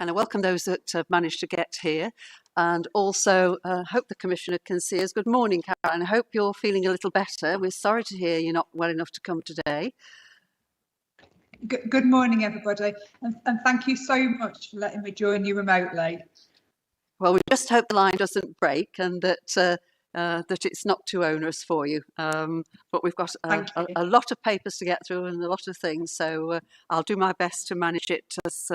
And I welcome those that have managed to get here, and also hope the Commissioner can see us. Good morning, Karen. I hope you're feeling a little better. We're sorry to hear you're not well enough to come today. Good morning, everybody, and thank you so much for letting me join you remotely. Well, we just hope the line doesn't break and that that it's not too onerous for you. But we've got a lot of papers to get through and a lot of things, so I'll do my best to manage it as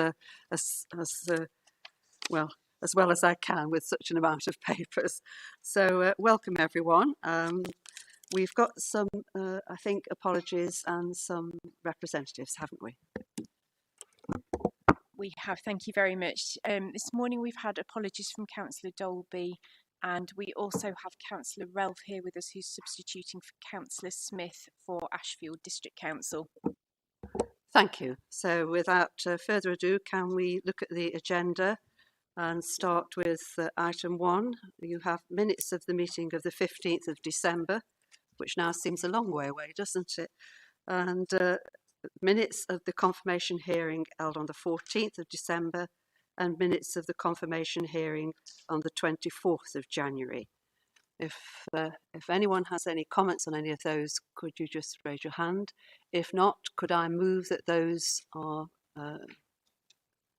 well as I can with such an amount of papers. So welcome everyone. We've got some, I think, apologies and some representatives, haven't we? We have, thank you very much. This morning we've had apologies from Councillor Dolby, and we also have Councillor Relf here with us, who's substituting for Councillor Smith for Ashfield District Council. Thank you. So without further ado, can we look at the agenda and start with item 1. You have minutes of the meeting of the 15th of December, which now seems a long way away, doesn't it? And minutes of the confirmation hearing held on the 14th of December, and minutes of the confirmation hearing on the 24th of January. If anyone has any comments on any of those, could you just raise your hand? If not, could I move that those are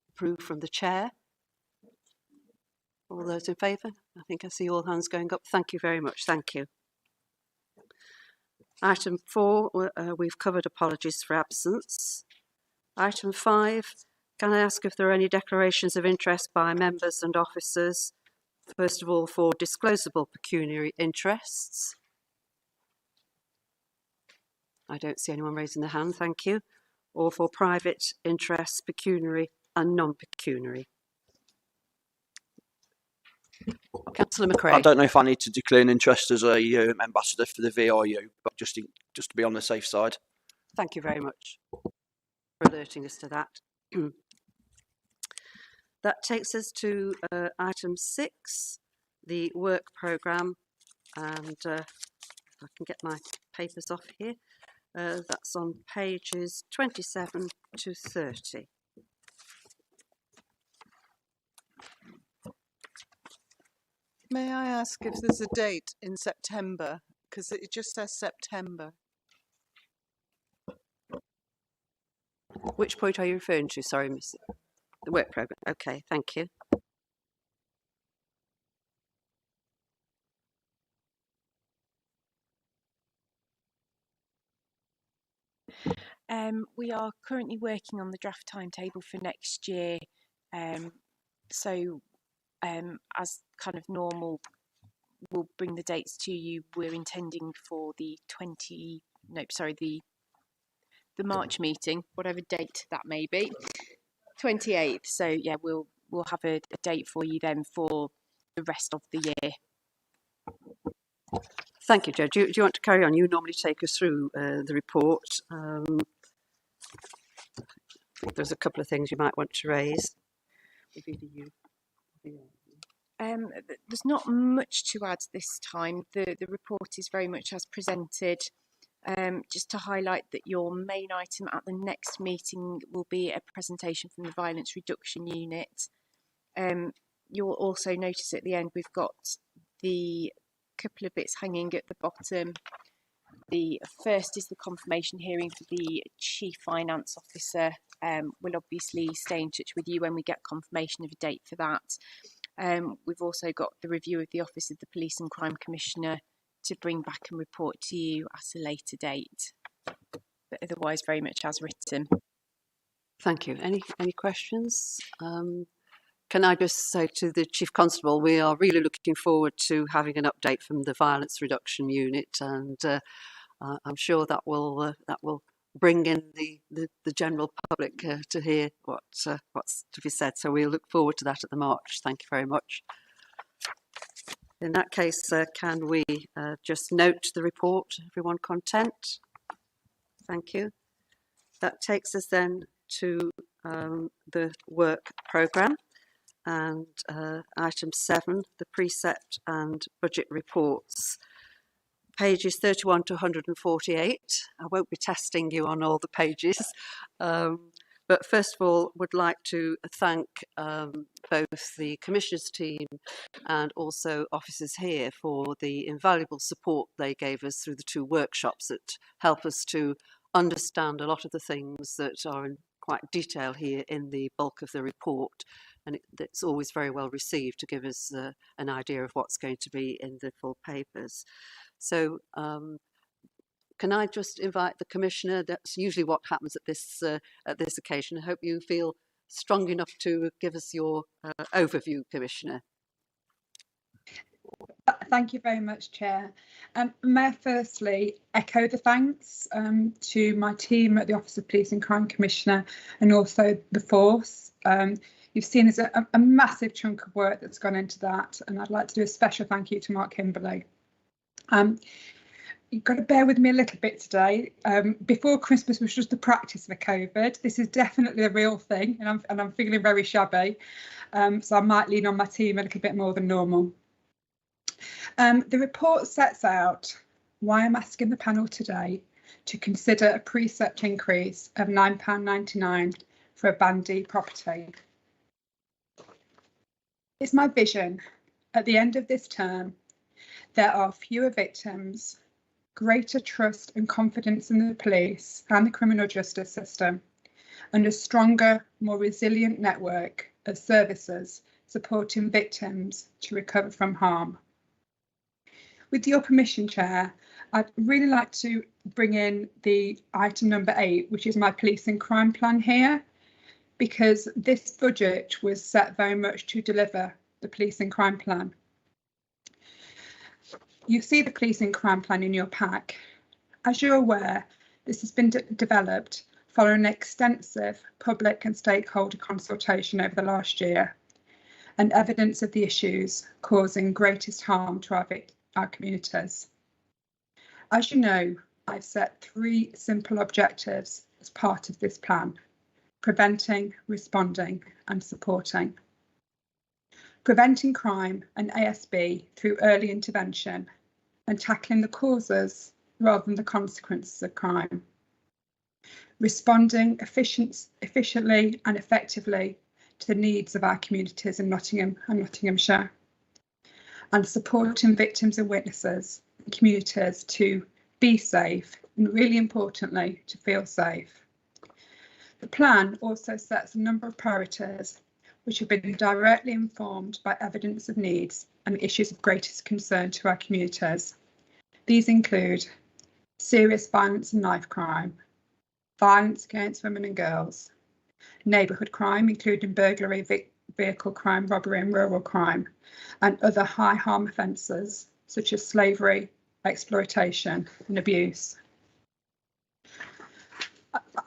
approved from the chair? All those in favour? I think I see all hands going up. Thank you very much. Thank you. Item 4, we've covered apologies for absence. Item 5, can I ask if there are any declarations of interest by members and officers, first of all for disclosable pecuniary interests? I don't see anyone raising their hand, thank you. Or for private interests, pecuniary and non-pecuniary. Councillor McRae. I don't know if I need to declare an interest as a ambassador for the VRU, but just to be on the safe side. Thank you very much for alerting us to that. That takes us to item 6, the work programme, and if I can get my papers off here, that's on pages 27 to 30. May I ask if there's a date in September? Because it just says September. Which point are you referring to? Sorry, Miss. The work programme. Okay, thank you. We are currently working on the draft timetable for next year. As kind of normal, we'll bring the dates to you. We're intending for the March meeting, whatever date that may be, 28th. So yeah, we'll have a date for you then for the rest of the year. Thank you, Jo. Do you want to carry on? You normally take us through the report. There's a couple of things you might want to raise. There's not much to add this time. The report is very much as presented. Just to highlight that your main item at the next meeting will be a presentation from the Violence Reduction Unit. You'll also notice at the end we've got the couple of bits hanging at the bottom. The first is the confirmation hearing for the Chief Finance Officer. We'll obviously stay in touch with you when we get confirmation of a date for that. We've also got the review of the Office of the Police and Crime Commissioner to bring back and report to you at a later date, but otherwise very much as written. Thank you. Any questions? Can I just say to the Chief Constable, we are really looking forward to having an update from the Violence Reduction Unit, and I'm sure that will bring in the general public to hear what's to be said. So we'll look forward to that at the March. Thank you very much. In that case, can we just note the report? Everyone content? Thank you. That takes us then to the work programme, and item 7, the precept and budget reports. Pages 31 to 148. I won't be testing you on all the pages, but But first of all, would like to thank both the Commissioner's team and also officers here for the invaluable support they gave us through the 2 workshops that help us to understand a lot of the things that are in quite detail here in the bulk of the report. And it's always very well received to give us an idea of what's going to be in the full papers. So can I just invite the Commissioner? That's usually what happens at this occasion. I hope you feel strong enough to give us your overview, Commissioner. Thank you very much, Chair. May I firstly echo the thanks to my team at the Office of Police and Crime Commissioner and also the force. You've seen there's a massive chunk of work that's gone into that, and I'd like to do a special thank you to Mark Kimberley. You've got to bear with me a little bit today. Before Christmas was just the practice for COVID. This is definitely a real thing, and I'm feeling very shabby. So I might lean on my team a little bit more than normal. The report sets out why I'm asking the panel today to consider a precept increase of £9.99 for a Band D property. It's my vision at the end of this term there are fewer victims, greater trust and confidence in the police and the criminal justice system, and a stronger, more resilient network of services supporting victims to recover from harm. With your permission, Chair, I'd really like to bring in the item number 8, which is my police and crime plan here, because this budget was set very much to deliver the police and crime plan. You see the police and crime plan in your pack. As you're aware, this has been developed following an extensive public and stakeholder consultation over the last year, and evidence of the issues causing greatest harm to our communities. As you know, I've set 3 simple objectives as part of this plan: preventing, responding and supporting. Preventing crime and ASB through early intervention and tackling the causes rather than the consequences of crime. Responding efficiently and effectively to the needs of our communities in Nottingham and Nottinghamshire, and supporting victims and witnesses and communities to be safe and, really importantly, to feel safe. The plan also sets a number of priorities which have been directly informed by evidence of needs and issues of greatest concern to our communities. These include serious violence and knife crime, violence against women and girls, neighbourhood crime, including burglary, vehicle crime, robbery and rural crime, and other high harm offences such as slavery, exploitation and abuse.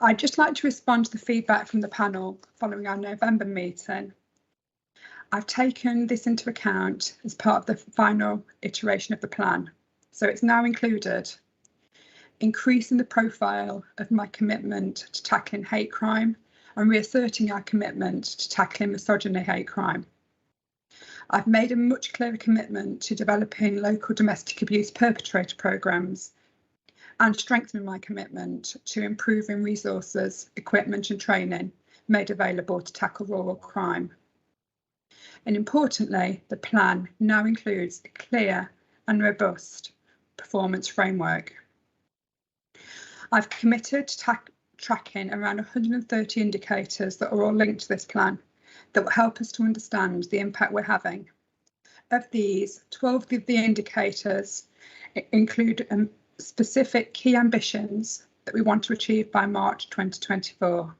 I'd just like to respond to the feedback from the panel following our November meeting. I've taken this into account as part of the final iteration of the plan, so it's now included increasing the profile of my commitment to tackling hate crime and reasserting our commitment to tackling misogyny hate crime. I've made a much clearer commitment to developing local domestic abuse perpetrator programmes and strengthening my commitment to improving resources, equipment and training made available to tackle rural crime. And importantly, the plan now includes a clear and robust performance framework. I've committed to tracking around 130 indicators that are all linked to this plan that will help us to understand the impact we're having. Of these, 12 of the indicators include specific key ambitions that we want to achieve by March 2024.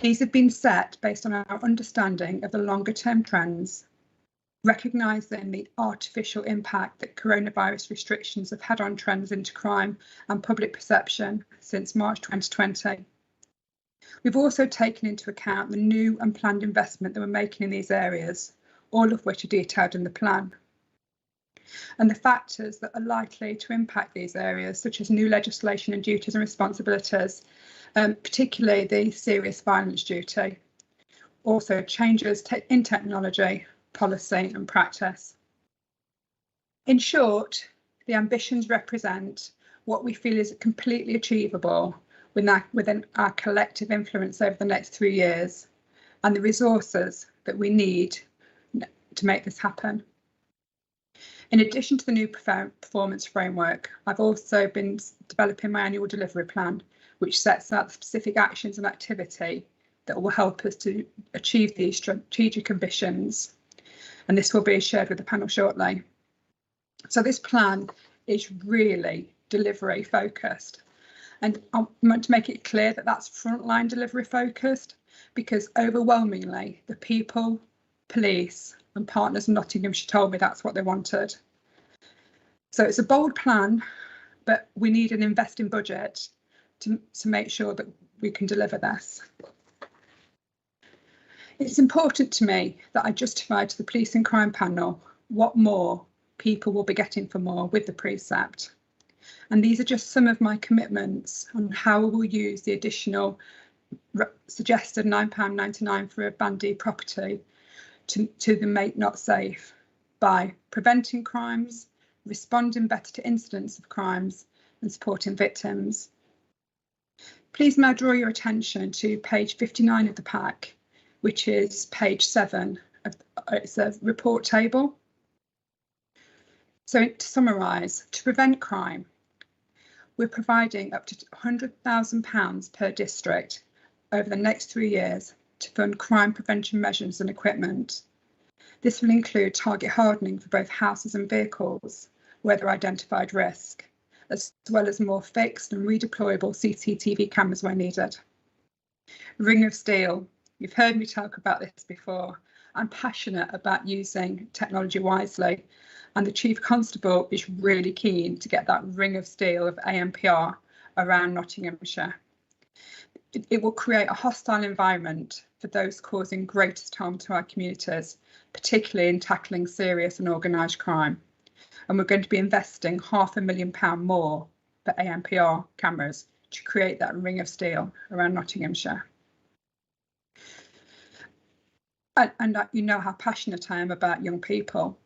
These have been set based on our understanding of the longer term trends, recognising the artificial impact that coronavirus restrictions have had on trends into crime and public perception since March 2020. We've also taken into account the new and planned investment that we're making in these areas, all of which are detailed in the plan. And the factors that are likely to impact these areas, such as new legislation and duties and responsibilities, particularly the serious violence duty, also changes in technology, policy and practice. In short, the ambitions represent what we feel is completely achievable within our collective influence over the next 3 years and the resources that we need to make this happen. In addition to the new performance framework, I've also been developing my annual delivery plan, which sets out the specific actions and activity that will help us to achieve these strategic ambitions. And this will be shared with the panel shortly. So this plan is really delivery focused. And I want to make it clear that that's frontline delivery focused, because overwhelmingly the people, police and partners in Nottinghamshire told me that's what they wanted. So it's a bold plan, but we need an investing budget to make sure that we can deliver this. It's important to me that I justify to the Police and Crime Panel what more people will be getting for more with the precept. And these are just some of my commitments on how we will use the additional suggested £9.99 for a Band D property to the Make Not Safe by preventing crimes, responding better to incidents of crimes and supporting victims. Please may I draw your attention to page 59 of the pack, which is page 7. It's a report table. So to summarise, to prevent crime, we're providing up to £100,000 per district over the next 3 years to fund crime prevention measures and equipment. This will include target hardening for both houses and vehicles where they're identified risk, as well as more fixed and redeployable CCTV cameras where needed. Ring of Steel, you've heard me talk about this before. I'm passionate about using technology wisely, and the Chief Constable is really keen to get that ring of steel of ANPR around Nottinghamshire. It will create a hostile environment for those causing greatest harm to our communities, particularly in tackling serious and organised crime. And we're going to be investing £500,000 more for ANPR cameras to create that ring of steel around Nottinghamshire. And you know how passionate I am about young people.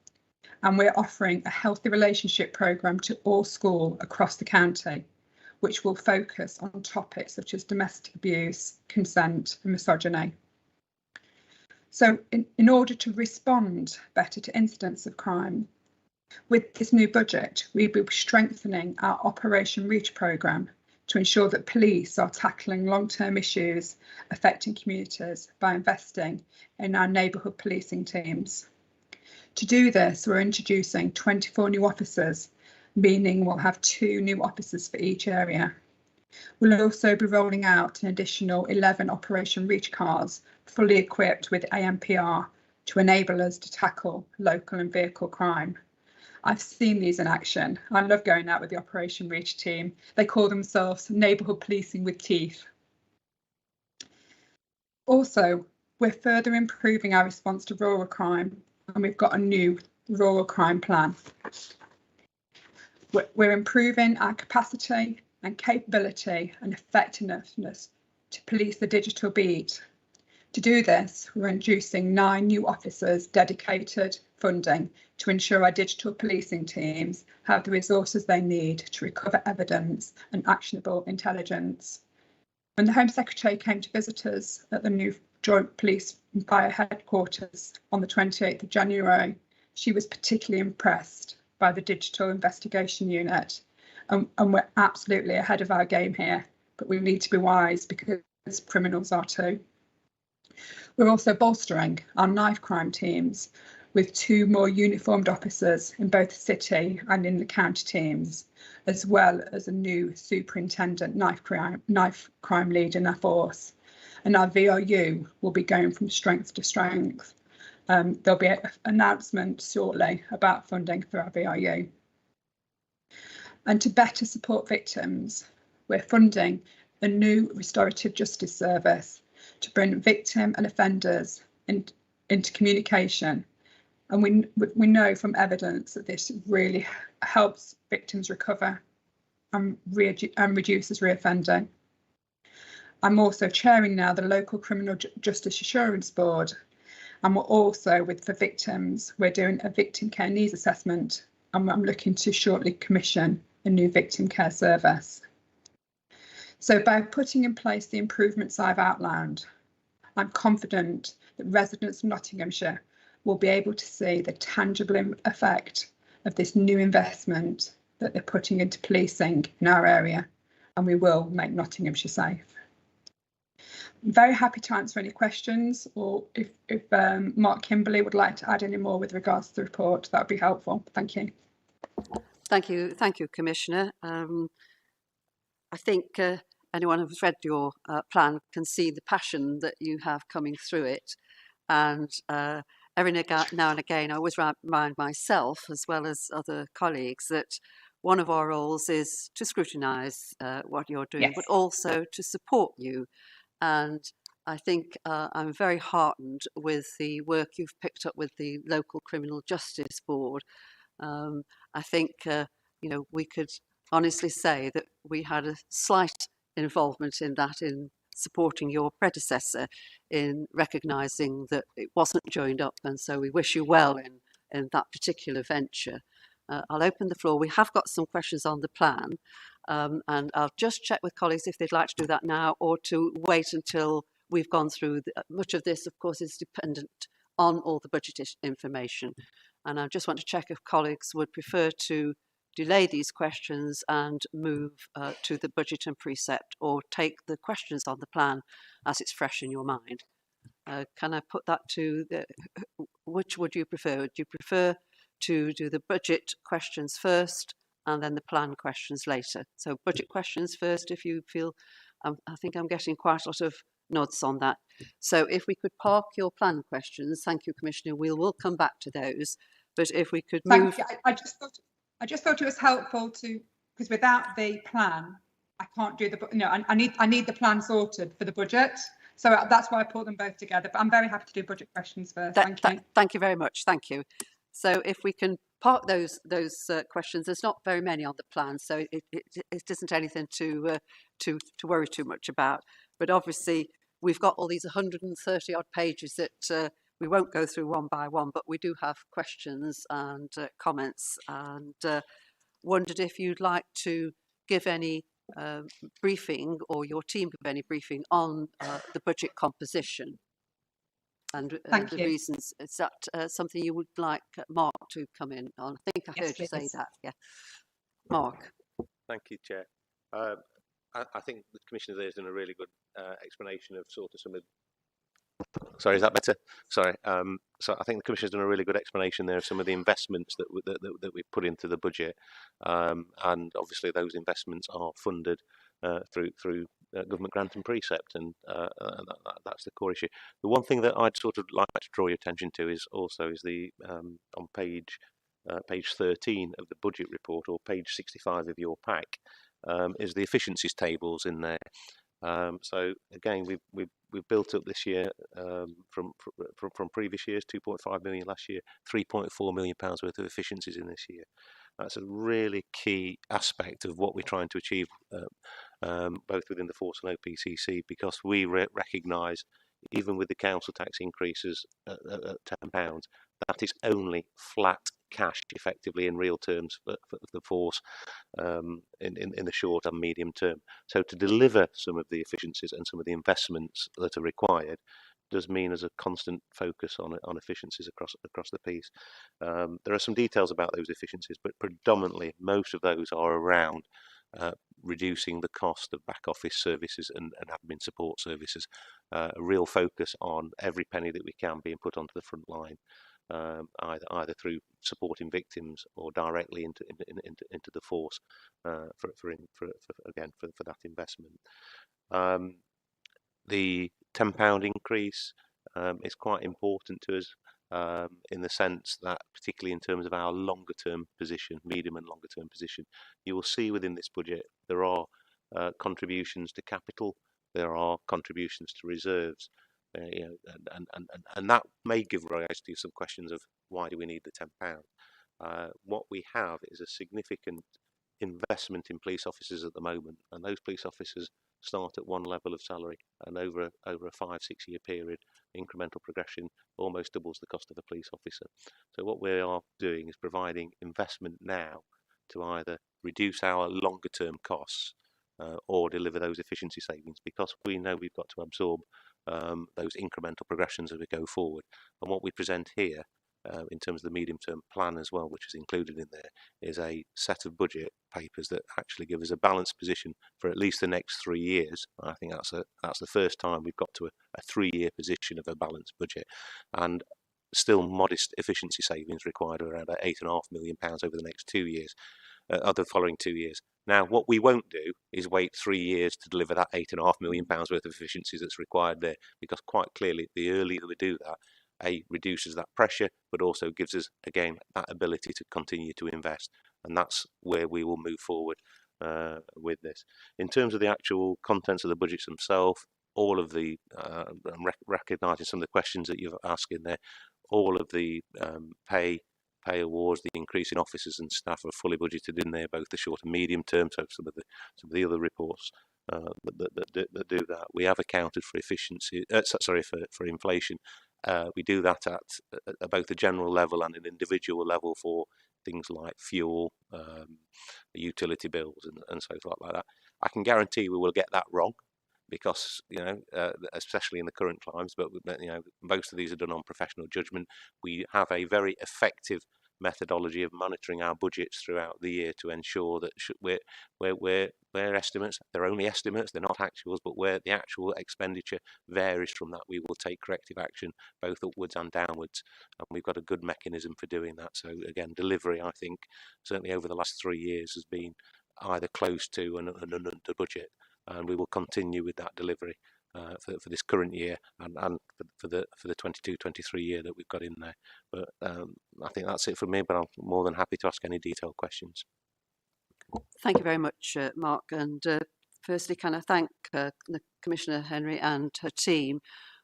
And we're offering a healthy relationship programme to all schools across the county, which will focus on topics such as domestic abuse, consent and misogyny. So in order to respond better to incidents of crime, with this new budget, we will be strengthening our Operation Reach programme to ensure that police are tackling long-term issues affecting communities by investing in our neighbourhood policing teams. To do this, we're introducing 24 new officers, meaning we'll have 2 new officers for each area. We'll also be rolling out an additional 11 Operation Reach cars, fully equipped with ANPR, to enable us to tackle local and vehicle crime. I've seen these in action. I love going out with the Operation Reach team. They call themselves neighbourhood policing with teeth. Also, we're further improving our response to rural crime, and we've got a new rural crime plan. We're improving our capacity and capability and effectiveness to police the digital beat. To do this, we're introducing 9 new officers dedicated funding to ensure our digital policing teams have the resources they need to recover evidence and actionable intelligence. When the Home Secretary came to visit us at the new Joint Police and Fire Headquarters on the 28th of January, she was particularly impressed by the Digital Investigation Unit. And we're absolutely ahead of our game here, but we need to be wise because criminals are too. We're also bolstering our knife crime teams with 2 more uniformed officers in both the city and in the county teams, as well as a new superintendent knife crime lead in our force. And our VRU will be going from strength to strength. There'll be an announcement shortly about funding for our VRU. And to better support victims, we're funding a new restorative justice service to bring victim and offenders into communication. And we know from evidence that this really helps victims recover and reduces reoffending. I'm also chairing now the local Criminal Justice Assurance Board, and we're also, for victims, we're doing a victim care needs assessment, and I'm looking to shortly commission a new victim care service. So by putting in place the improvements I've outlined, I'm confident that residents of Nottinghamshire will be able to see the tangible effect of this new investment that they're putting into policing in our area, and we will make Nottinghamshire safe. I'm very happy to answer any questions, or if Mark Kimberley would like to add any more with regards to the report, that would be helpful. Thank you. Thank you, Commissioner. I think anyone who's read your plan can see the passion that you have coming through it, and every now and again I always remind myself, as well as other colleagues, that one of our roles is to scrutinise what you're doing, Yes. but also to support you. And I think I'm very heartened with the work you've picked up with the local criminal justice board. I think we could honestly say that we had a slight involvement in that, in supporting your predecessor in recognising that it wasn't joined up, and so we wish you well in that particular venture. I'll open the floor. We have got some questions on the plan, and I'll just check with colleagues if they'd like to do that now or to wait until we've gone through. Much of this, of course, is dependent on all the budget information, and I just want to check if colleagues would prefer to delay these questions and move to the budget and precept, or take the questions on the plan as it's fresh in your mind. Can I put that to which would you prefer? Would you prefer to do the budget questions first and then the plan questions later? So budget questions first, if you feel. I think I'm getting quite a lot of nods on that. So if we could park your plan questions, thank you, Commissioner. We'll come back to those. But if we could move. Thank you. I just thought it was helpful to, because without the plan, I can't do I need the plan sorted for the budget. So that's why I put them both together. But I'm very happy to do budget questions first. Thank you. Thank you very much. Thank you. So if we can park those questions, there's not very many on the plan, so it isn't anything to worry too much about. But obviously, we've got all these 130 odd pages that we won't go through one by one, but we do have questions and comments, and wondered if you'd like to give any briefing, or your team give any briefing on the budget composition and the reasons. Is that something you would like Mark to come in on? I think I heard you say that. Yeah, Mark. Thank you, Chair. I think the Commissioner there has done a really good explanation of sort of some of. Sorry, is that better? Sorry. So I think the Commissioner's done a really good explanation there of some of the investments that we put into the budget, and obviously those investments are funded through government grant and precept, and that's the core issue. The one thing that I'd sort of like to draw your attention to is the on page 13 of the budget report, or page 65 of your pack, is the efficiencies tables in there. So again, we've built up this year from previous years, 2.5 million last year, 3.4 million pounds worth of efficiencies in this year. That's a really key aspect of what we're trying to achieve, both within the force and OPCC, because we recognise, even with the council tax increases at £10, that is only flat cash, effectively in real terms, for the force in the short and medium term. So to deliver some of the efficiencies and some of the investments that are required does mean there's a constant focus on efficiencies across the piece. There are some details about those efficiencies, but predominantly most of those are around reducing the cost of back office services and admin support services. A real focus on every penny that we can being put onto the front line, either through supporting victims or directly into the force for that investment. The £10 increase is quite important to us, in the sense that, particularly in terms of our longer term position, medium and longer term position, you will see within this budget there are contributions to capital, there are contributions to reserves, and that may give rise to some questions of why do we need the £10. What we have is a significant investment in police officers at the moment, and those police officers start at one level of salary, and over a 5-6 year period, incremental progression almost doubles the cost of a police officer. So what we are doing is providing investment now to either reduce our longer term costs, or deliver those efficiency savings, because we know we've got to absorb those incremental progressions as we go forward. And what we present here in terms of the medium-term plan as well, which is included in there, is a set of budget papers that actually give us a balanced position for at least the next 3 years. I think that's the first time we've got to a 3-year position of a balanced budget, and still modest efficiency savings required of around about £8.5 million over the next 2 years, the following 2 years. Now, what we won't do is wait 3 years to deliver that £8.5 million worth of efficiencies that's required there, because quite clearly, the earlier we do that, reduces that pressure, but also gives us, again, that ability to continue to invest. And that's where we will move forward with this. In terms of the actual contents of the budgets themselves, all of the, recognising some of the questions that you've asked in there, all of the pay awards, the increase in officers and staff are fully budgeted in there, both the short and medium term. So some of the other reports that do that, we have accounted for efficiency. For inflation. We do that at both a general level and an individual level for things like fuel, utility bills, and so forth like that. I can guarantee we will get that wrong, because especially in the current climes, but most of these are done on professional judgment. We have a very effective methodology of monitoring our budgets throughout the year to ensure that where estimates, they're only estimates, they're not actuals, but where the actual expenditure varies from that, we will take corrective action both upwards and downwards, and we've got a good mechanism for doing that. So again, delivery, I think, certainly over the last 3 years has been either close to and under budget, and we will continue with that delivery for this current year and for the 22-23 year that we've got in there. But I think that's it for me, but I'm more than happy to ask any detailed questions. Thank you very much, Mark. And firstly, can I thank the Commissioner Henry and her team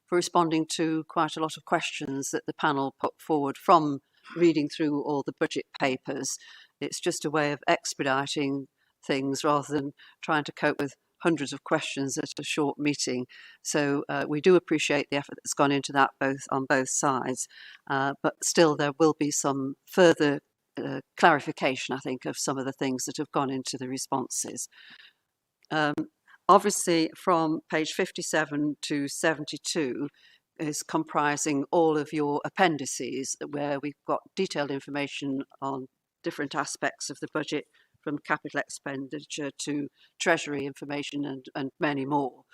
for responding to quite a lot of questions that the panel put forward from reading through all the budget papers. It's just a way of expediting things rather than trying to cope with hundreds of questions at a short meeting. So we do appreciate the effort that's gone into that on both sides. But still, there will be some further clarification, I think, of some of the things that have gone into the responses. Obviously, from page 57 to 72 is comprising all of your appendices, where we've got detailed information on different aspects of the budget, from capital expenditure to treasury information and many more.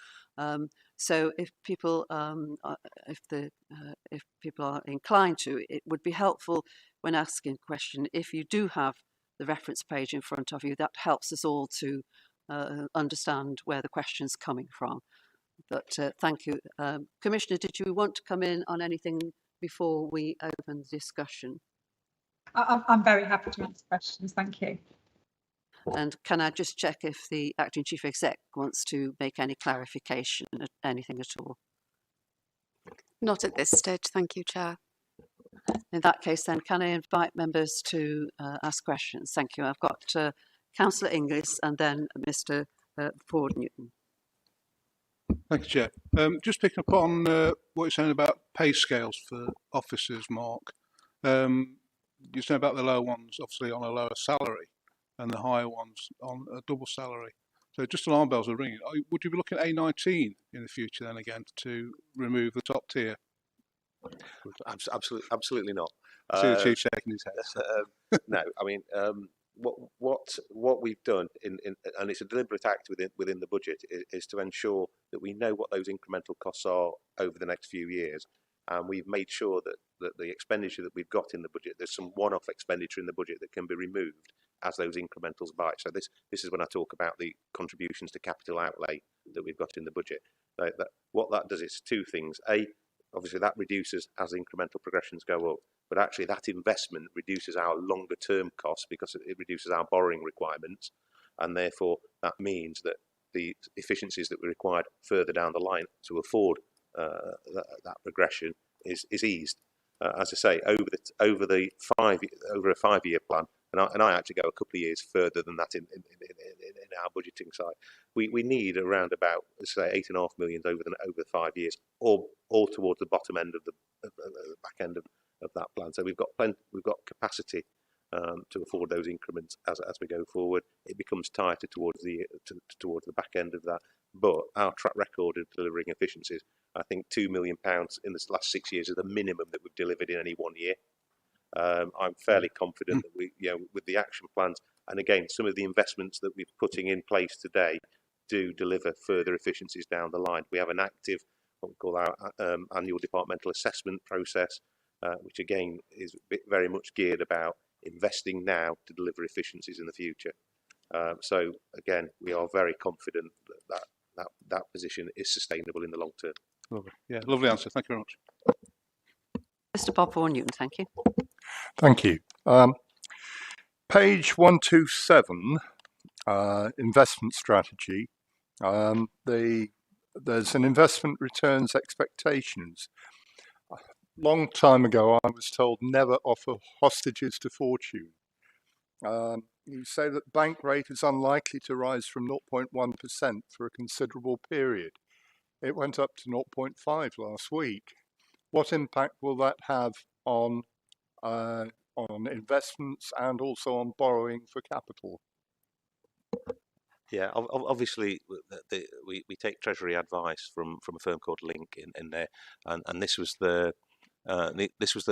So if people are inclined to, it would be helpful when asking a question, if you do have the reference page in front of you. That helps us all to understand where the question's coming from. But thank you. Commissioner, did you want to come in on anything before we open the discussion? I'm very happy to answer questions. Thank you. And can I just check if the Acting Chief Exec wants to make any clarification, anything at all? Not at this stage, thank you, Chair. In that case, then, can I invite members to ask questions? Thank you. I've got Councillor Inglis and then Mr. Ford Newton. Thank you, Chair. Just picking up on what you're saying about pay scales for officers, Mark. You're saying about the lower ones, obviously, on a lower salary, and the higher ones on a double salary. So just alarm bells are ringing. Would you be looking at A19 in the future then again to remove the top tier? Absolutely not. See the Chief shaking his head. No, I mean, what we've done, and it's a deliberate act within the budget, is to ensure that we know what those incremental costs are over the next few years. And we've made sure that the expenditure that we've got in the budget, there's some one-off expenditure in the budget that can be removed as those incrementals bite. So this is when I talk about the contributions to capital outlay that we've got in the budget. What that does is two things. Obviously that reduces as incremental progressions go up, but actually that investment reduces our longer term costs because it reduces our borrowing requirements, and therefore that means that the efficiencies that we required further down the line to afford that progression is eased. As I say, over a 5-year plan, and I actually go a couple of years further than that in our budgeting side. We need around about, let's say, £8.5 million over 5 years, all towards the bottom end of the back end of that plan. So we've got capacity to afford those increments as we go forward. It becomes tighter towards the back end of that. But our track record of delivering efficiencies, I think £2 million in the last 6 years is the minimum that we've delivered in any 1 year. I'm fairly confident that we, with the action plans, and again, some of the investments that we're putting in place today do deliver further efficiencies down the line. We have an active, what we call our annual departmental assessment process, which again is very much geared about investing now to deliver efficiencies in the future. So again, we are very confident that position is sustainable in the long term. Lovely. Yeah, lovely answer. Thank you very much. Mr. Bob Vaughan Newton, thank you. Thank you. Page 127, investment strategy. There's an investment returns expectations. Long time ago, I was told never offer hostages to fortune. You say that bank rate is unlikely to rise from 0.1% for a considerable period. It went up to 0.5 last week. What impact will that have on investments and also on borrowing for capital? Yeah, obviously we take Treasury advice from a firm called Link in there, and this was their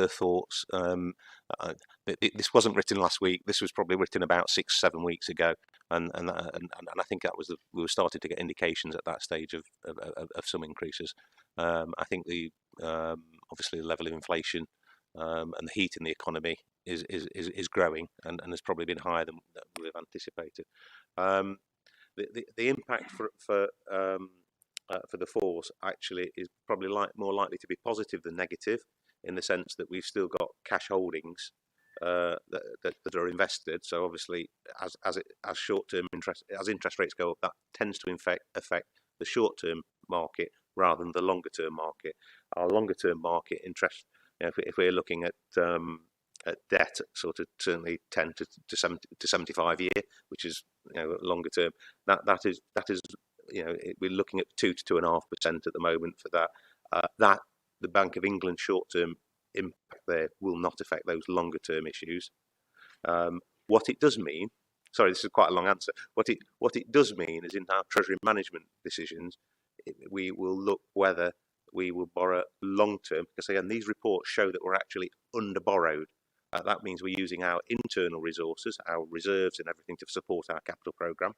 thoughts. This wasn't written last week. This was probably written about 6-7 weeks ago, and I think that was we were starting to get indications at that stage of some increases. I think obviously the level of inflation and the heat in the economy is growing and has probably been higher than we've anticipated. The impact for the force actually is probably more likely to be positive than negative, in the sense that we've still got cash holdings that are invested. So obviously, as short-term interest rates go up, that tends to affect the short-term market rather than the longer-term market. Our longer-term market interest, if we're looking at debt, sort of certainly 10 to 75 year, which is longer term. That is we're looking at 2 to 2.5% at the moment for that. That the Bank of England short term impact there will not affect those longer term issues. What it does mean, sorry, this is quite a long answer. What it does mean is in our treasury management decisions, we will look whether we will borrow long term, because again, these reports show that we're actually under borrowed. That means we're using our internal resources, our reserves and everything to support our capital programme.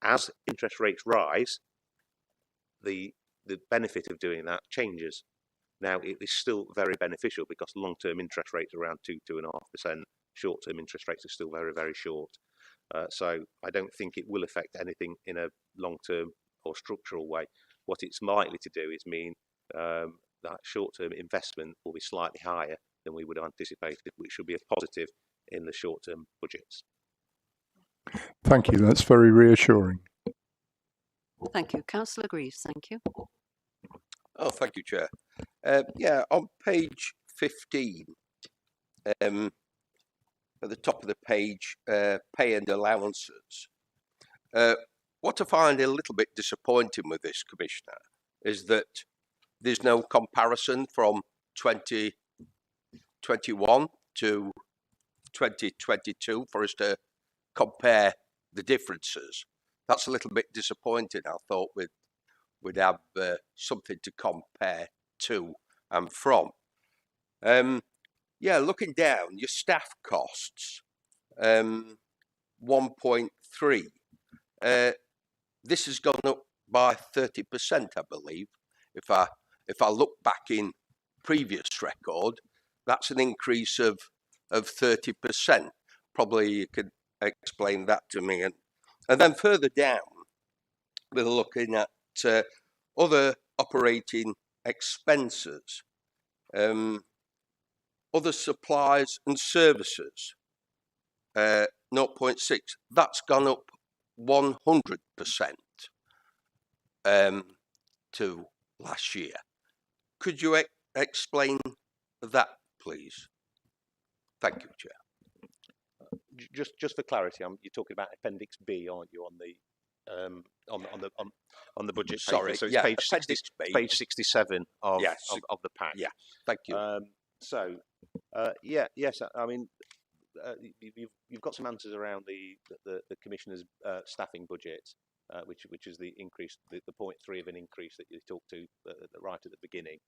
As interest rates rise, the benefit of doing that changes. Now, it is still very beneficial because long-term interest rates are around 2.5%. Short-term interest rates are still very, very short. So I don't think it will affect anything in a long-term or structural way. What it's likely to do is mean that short-term investment will be slightly higher than we would have anticipated, which should be a positive in the short-term budgets. Thank you. That's very reassuring. Thank you. Councillor Greaves, thank you. Oh, thank you, Chair. Yeah, on page 15, at the top of the page, pay and allowances. What I find a little bit disappointing with this, Commissioner, is that there's no comparison from 2021 to 2022 for us to compare the differences. That's a little bit disappointing. I thought we'd have something to compare to and from. Yeah, looking down, your staff costs, 1.3. This has gone up by 30%, I believe. If I look back in previous record, that's an increase of 30%. Probably you could explain that to me. And then further down, we're looking at other operating expenses, other supplies and services, 0.6. That's gone up 100% to last year. Could you explain that, please? Thank you, Chair. Just for clarity, you're talking about Appendix B, aren't you, on the budget? Sorry, paper. So it's yeah, page 67 of the pack. Yeah, thank you. Yes, I mean, you've got some answers around the commissioner's staffing budget, which is the increase, the 0.3 of an increase that you talked to right at the beginning.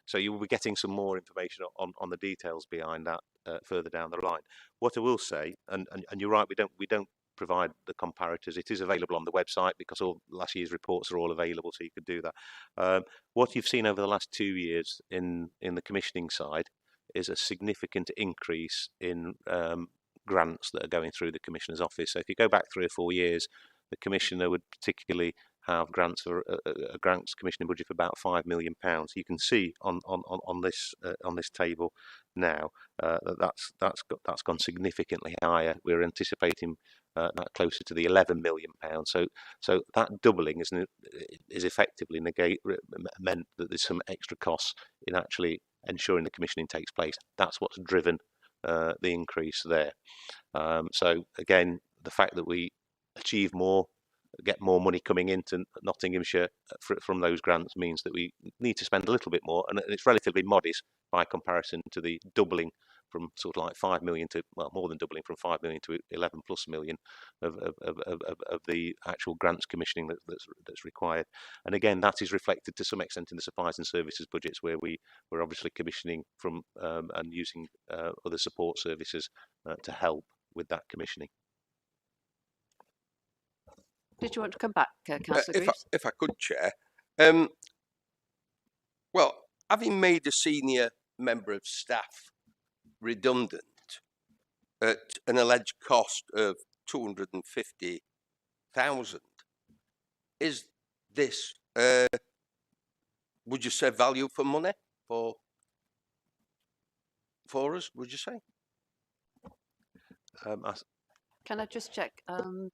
So you will be getting some more information on the details behind that further down the line. What I will say, and you're right, we don't provide the comparators. It is available on the website because all last year's reports are all available, so you could do that. What you've seen over the last 2 years in the commissioning side is a significant increase in grants that are going through the Commissioner's office. So if you go back 3 or 4 years, the Commissioner would particularly have grants for a grants commissioning budget for about £5 million. You can see on this table now that's gone significantly higher. We're anticipating that closer to the £11 million. So that doubling is effectively meant that there's some extra costs in actually ensuring the commissioning takes place. That's what's driven the increase there. So again, the fact that we achieve more, get more money coming into Nottinghamshire from those grants means that we need to spend a little bit more, and it's relatively modest by comparison to the doubling from sort of like 5 million to, well, more than doubling from 5 million to 11 plus million of the actual grants commissioning that's required. And again, that is reflected to some extent in the supplies and services budgets, where we're obviously commissioning from and using other support services to help with that commissioning. Did you want to come back, Councillor Greaves? If I could, Chair. Well, having made a senior member of staff redundant at an alleged cost of 250,000, is this, would you say, value for money for us, would you say? Can I just check? I'm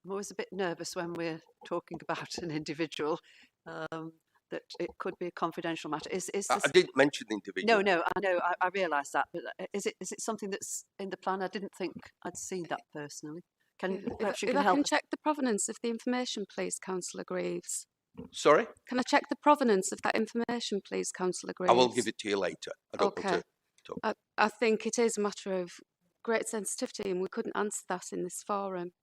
always a bit nervous when we're talking about an individual, that it could be a confidential matter. Is this... I didn't mention the individual. No, I know, I realise that, but is it something that's in the plan? I didn't think I'd seen that personally. Perhaps you can help us? If I can check the provenance of the information, please, Councillor Greaves. Sorry? Can I check the provenance of that information, please, Councillor Greaves? I will give it to you later. I don't want to talk. I think it is a matter of great sensitivity, and we couldn't answer that in this forum.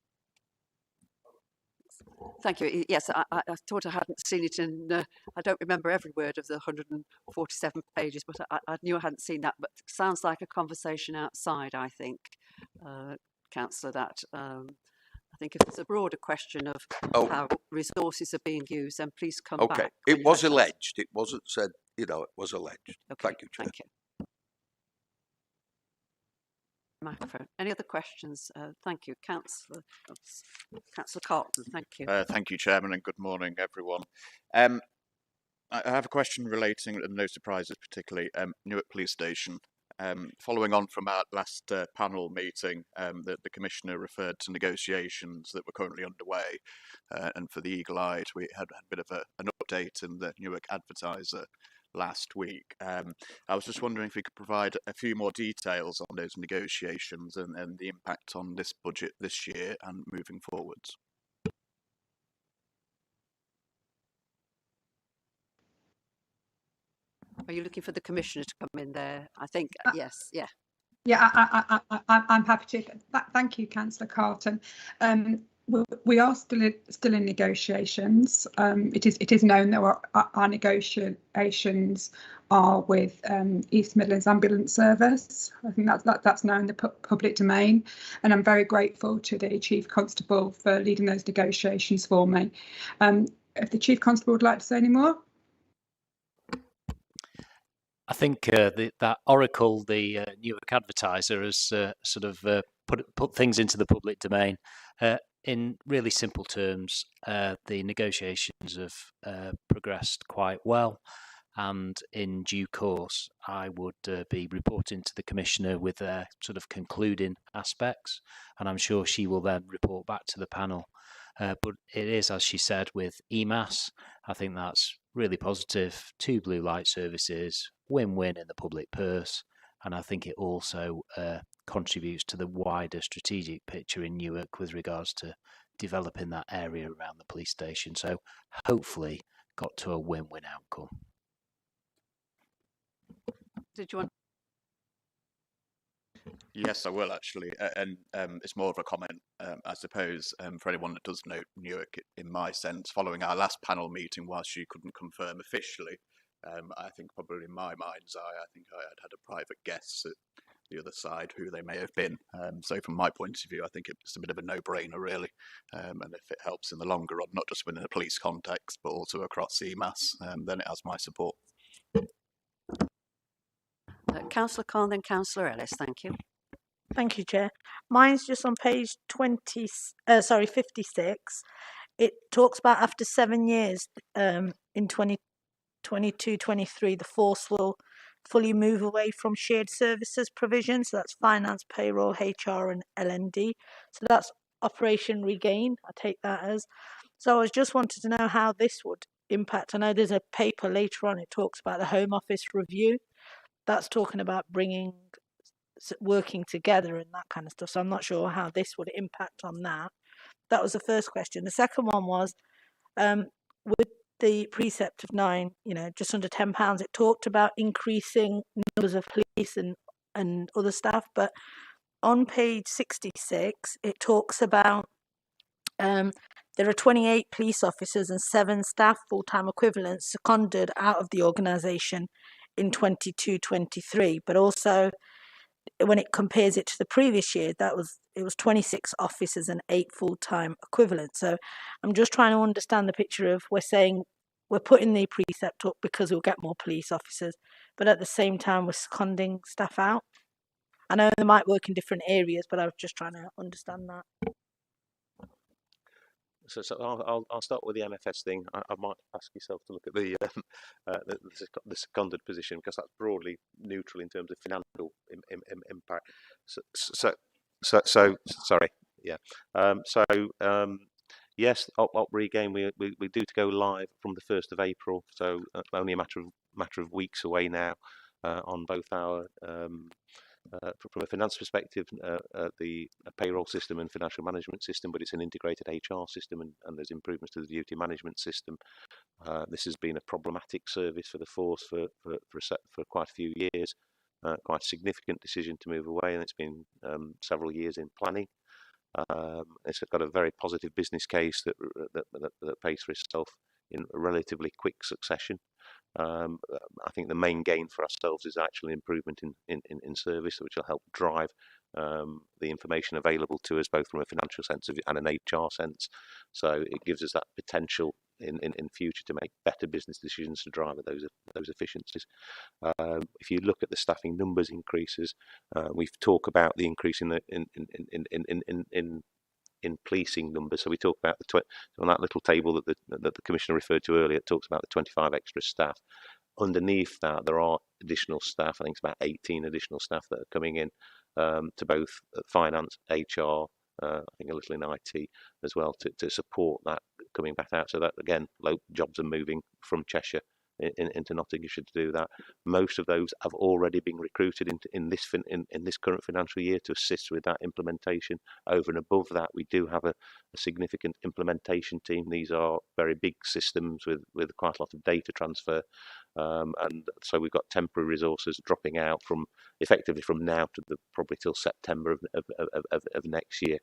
Thank you. Yes, I thought I hadn't seen it in, I don't remember every word of the 147 pages, but I knew I hadn't seen that. But it sounds like a conversation outside, I think, Councillor, that I think if there's a broader question of how resources are being used, then please come back. Okay, it was alleged. It wasn't said, it was alleged. Okay. Thank you, Chair. Thank you. Microphone. Any other questions? Thank you, Councillor Carlton. Thank you. Thank you, Chairman, and good morning, everyone. I have a question relating, and no surprises particularly, Newark Police Station. Following on from our last panel meeting, the Commissioner referred to negotiations that were currently underway, and for the eagle-eyed, we had a bit of an update in the Newark Advertiser last week. I was just wondering if we could provide a few more details on those negotiations and the impact on this budget this year and moving forwards. Are you looking for the Commissioner to come in there? I think, yes, yeah. Yeah, I'm happy to. Thank you, Councillor Carlton. We are still in negotiations. It is known that our negotiations are with East Midlands Ambulance Service. I think that's now in the public domain, and I'm very grateful to the Chief Constable for leading those negotiations for me. If the Chief Constable would like to say any more. I think that Oracle, the Newark Advertiser, has sort of put things into the public domain. In really simple terms, the negotiations have progressed quite well, and in due course, I would be reporting to the Commissioner with their sort of concluding aspects, and I'm sure she will then report back to the panel. But it is, as she said, with EMAS, I think that's really positive. 2 blue light services, win-win in the public purse, and I think it also contributes to the wider strategic picture in Newark with regards to developing that area around the police station. So hopefully got to a win-win outcome. Did you want? Yes, I will actually, and it's more of a comment, I suppose, for anyone that does know Newark. In my sense, following our last panel meeting, whilst you couldn't confirm officially, I think probably in my mind's eye, I think I had a private guess at the other side who they may have been. So from my point of view, I think it's a bit of a no-brainer, really. And if it helps in the longer run, not just within a police context, but also across CMAS, then it has my support. Councillor Khan, then Councillor Ellis. Thank you. Thank you, Chair. Mine's just on page 56. It talks about after 7 years, in 2022-23, the force will fully move away from shared services provision. So that's finance, payroll, HR, and LND. So that's Operation Regain. I take that as. So I was just wanted to know how this would impact. I know there's a paper later on. It talks about the Home Office review. That's talking about working together and that kind of stuff. So I'm not sure how this would impact on that. That was the first question. The second one was, with the precept of 9, just under £10, it talked about increasing numbers of police and other staff. But on page 66, it talks about there are 28 police officers and 7 staff full-time equivalents seconded out of the organisation in 22-23, but also when it compares it to the previous year, it was 26 officers and 8 full-time equivalents. So I'm just trying to understand the picture of, we're saying we're putting the precept up because we'll get more police officers, but at the same time we're seconding staff out. I know they might work in different areas, but I was just trying to understand that. So I'll start with the MFS thing. I might ask yourself to look at the seconded position, because that's broadly neutral in terms of financial impact. Sorry, yeah. Yes, Op Regain, we do to go live from the 1st of April, so only a matter of weeks away now on both our. From a finance perspective, the payroll system and financial management system, but it's an integrated HR system, and there's improvements to the duty management system. This has been a problematic service for the force for quite a few years, quite a significant decision to move away, and it's been several years in planning. It's got a very positive business case that pays for itself in a relatively quick succession. I think the main gain for ourselves is actually improvement in service, which will help drive the information available to us, both from a financial sense and an HR sense. So it gives us that potential in future to make better business decisions to drive those efficiencies. If you look at the staffing numbers increases, we've talked about the increase in policing numbers. So we talk about on that little table that the Commissioner referred to earlier. It talks about the 25 extra staff. Underneath that, there are additional staff. I think it's about 18 additional staff that are coming in to both finance, HR, I think a little in IT as well, to support that coming back out. So that, again, jobs are moving from Cheshire into Nottinghamshire to do that. Most of those have already been recruited in this current financial year to assist with that implementation. Over and above that, we do have a significant implementation team. These are very big systems with quite a lot of data transfer, and so we've got temporary resources dropping out effectively from now to probably till September of next year.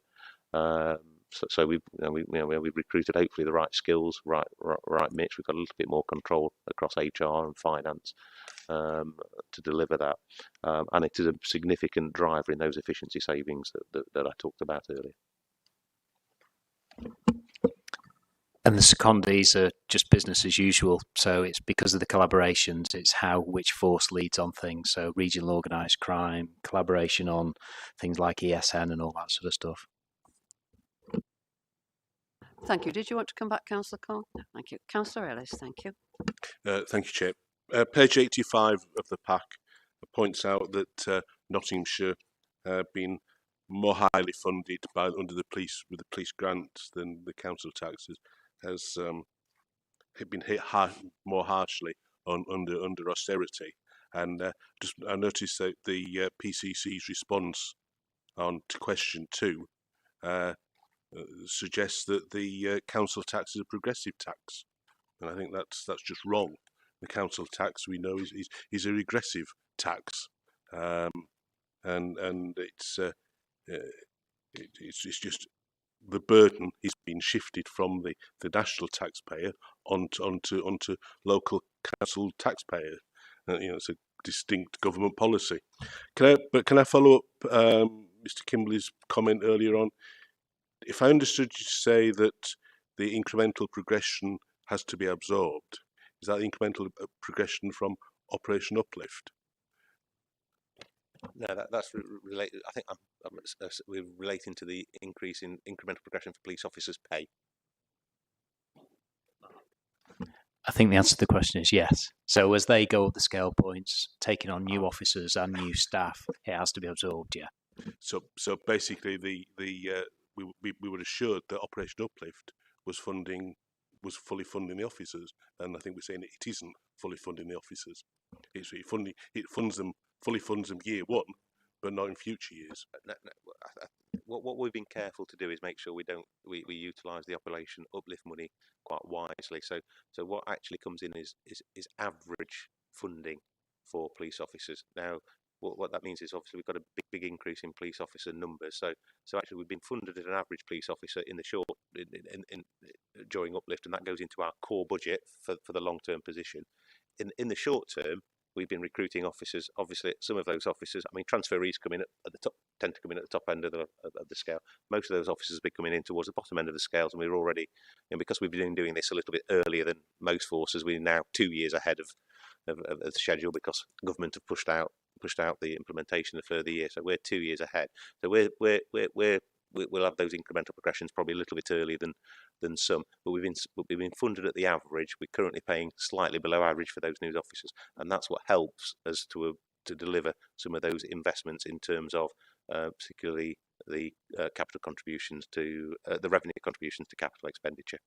So we've recruited hopefully the right skills, right mix. We've got a little bit more control across HR and finance to deliver that, and it is a significant driver in those efficiency savings that I talked about earlier. And the secondees are just business as usual. So it's because of the collaborations, it's which force leads on things. So regional organised crime, collaboration on things like ESN and all that sort of stuff. Thank you. Did you want to come back, Councillor Khan? No, thank you. Councillor Ellis, thank you. Thank you, Chair. Page 85 of the pack points out that Nottinghamshire been more highly funded under the police with the police grants than the council taxes, has been hit more harshly under austerity. And I noticed that the PCC's response on to question 2 suggests that the council tax is a progressive tax, and I think that's just wrong. The council tax, we know, is a regressive tax, and it's just the burden is being shifted from the national taxpayer onto local council taxpayer. It's a distinct government policy. Can I follow up Mr. Kimberley's comment earlier on? If I understood you to say that the incremental progression has to be absorbed, is that the incremental progression from Operation Uplift? No, that's related. I think we're relating to the increase in incremental progression for police officers' pay. I think the answer to the question is yes. So as they go up the scale points, taking on new officers and new staff, it has to be absorbed. Yeah. So basically, we were assured that Operation Uplift was fully funding the officers, and I think we're saying it isn't fully funding the officers. It fully funds them year one, but not in future years. What we've been careful to do is make sure we utilise the Operation Uplift money quite wisely. So what actually comes in is average funding for police officers. Now, what that means is obviously we've got a big increase in police officer numbers. So actually we've been funded at an average police officer in the short during Uplift, and that goes into our core budget for the long-term position. In the short term, we've been recruiting officers. Obviously, some of those officers, I mean, transferees come in at the top, tend to come in at the top end of the scale. Most of those officers have been coming in towards the bottom end of the scales, and we're already, because we've been doing this a little bit earlier than most forces, we're now 2 years ahead of the schedule because the government have pushed out the implementation a further year. So we're 2 years ahead. So we'll have those incremental progressions probably a little bit earlier than some, but we've been funded at the average. We're currently paying slightly below average for those new officers, and that's what helps us to deliver some of those investments in terms of particularly the capital contributions to the revenue contributions to capital expenditure,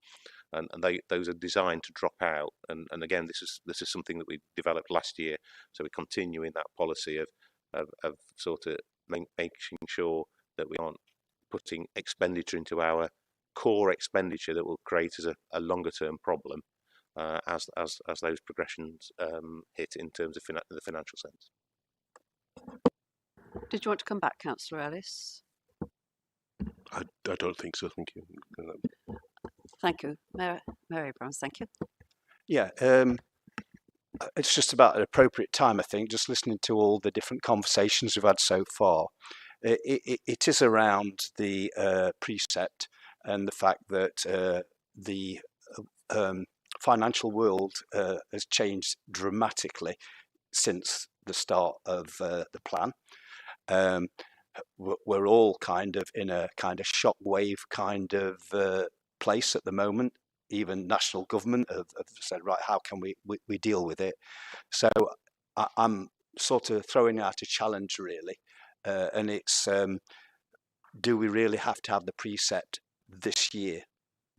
and those are designed to drop out. And again, this is something that we developed last year, so we're continuing that policy of sort of making sure that we aren't putting expenditure into our core expenditure that will create as a longer term problem as those progressions hit in terms of the financial sense. Did you want to come back, Councillor Ellis? I don't think so. Thank you. Thank you, Mary Browns. Thank you. Yeah, it's just about an appropriate time, I think, just listening to all the different conversations we've had so far. It is around the precept and the fact that the financial world has changed dramatically since the start of the plan. We're all kind of in a kind of shockwave kind of place at the moment. Even national government have said, right, how can we deal with it? So I'm sort of throwing out a challenge, really, and it's do we really have to have the precept this year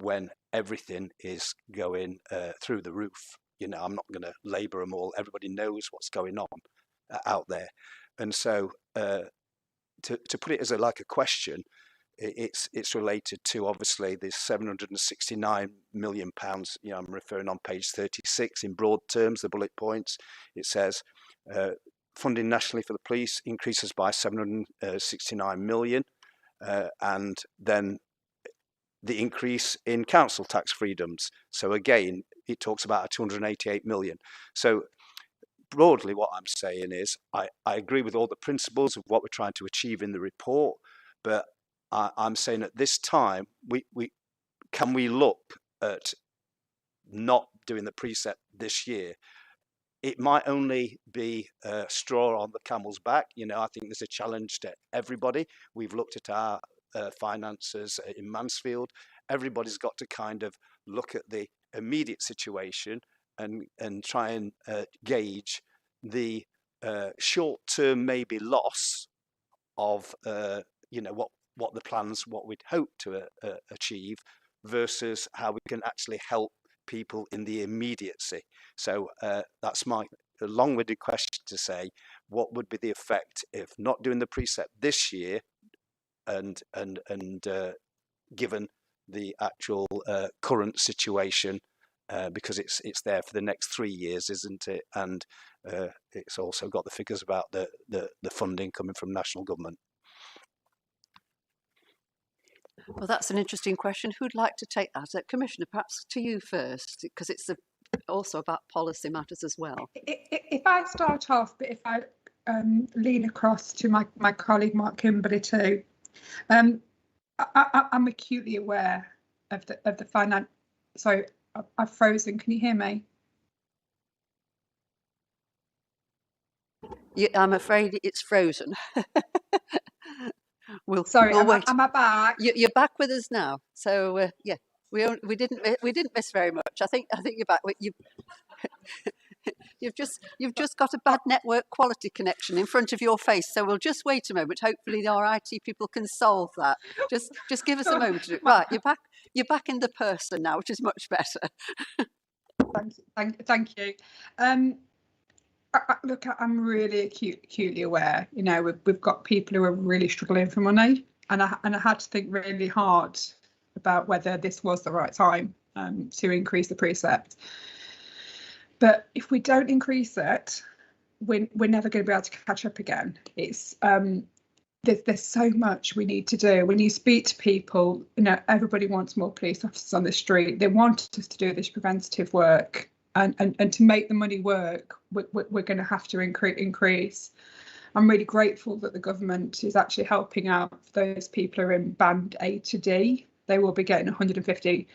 when everything is going through the roof? I'm not going to labour them all. Everybody knows what's going on out there, and so to put it as a question, it's related to obviously the £769 million. I'm referring on page 36 in broad terms, the bullet points. It says funding nationally for the police increases by 769 million, and then the increase in council tax freedoms. So again, it talks about 288 million. So broadly, what I'm saying is I agree with all the principles of what we're trying to achieve in the report, but I'm saying at this time, we look at not doing the precept this year. It might only be a straw on the camel's back. I think there's a challenge to everybody. We've looked at our finances in Mansfield. Everybody's got to kind of look at the immediate situation and try and gauge the short-term maybe loss of what the plans, what we'd hope to achieve, versus how we can actually help people in the immediacy. So that's my long-winded question to say, what would be the effect if not doing the precept this year, and given the actual current situation, because it's there for the next 3 years, isn't it? And it's also got the figures about the funding coming from national government. Well, that's an interesting question. Who'd like to take that? Commissioner, perhaps to you first, because it's also about policy matters as well. If I start off, but if I lean across to my colleague Mark Kimberley too, I'm acutely aware of the finance. Sorry, I've frozen. Can you hear me? I'm afraid it's frozen. We'll wait. Am I back? You're back with us now. So yeah, we didn't miss very much. I think you're back. You've just got a bad network quality connection in front of your face. So we'll just wait a moment. Hopefully our IT people can solve that. Just give us a moment to do it. Right, you're back. You're back in the person now, which is much better. Thank you. Look, I'm really acutely aware. You know, we've got people who are really struggling for money, and I had to think really hard about whether this was the right time to increase the precept. But if we don't increase it, we're never going to be able to catch up again. It's there's so much we need to do. When you speak to people, you know, everybody wants more police officers on the street. They want us to do this preventative work. And to make the money work, we're going to have to increase. I'm really grateful that the government is actually helping out those people who are in band A to D. They will be getting £150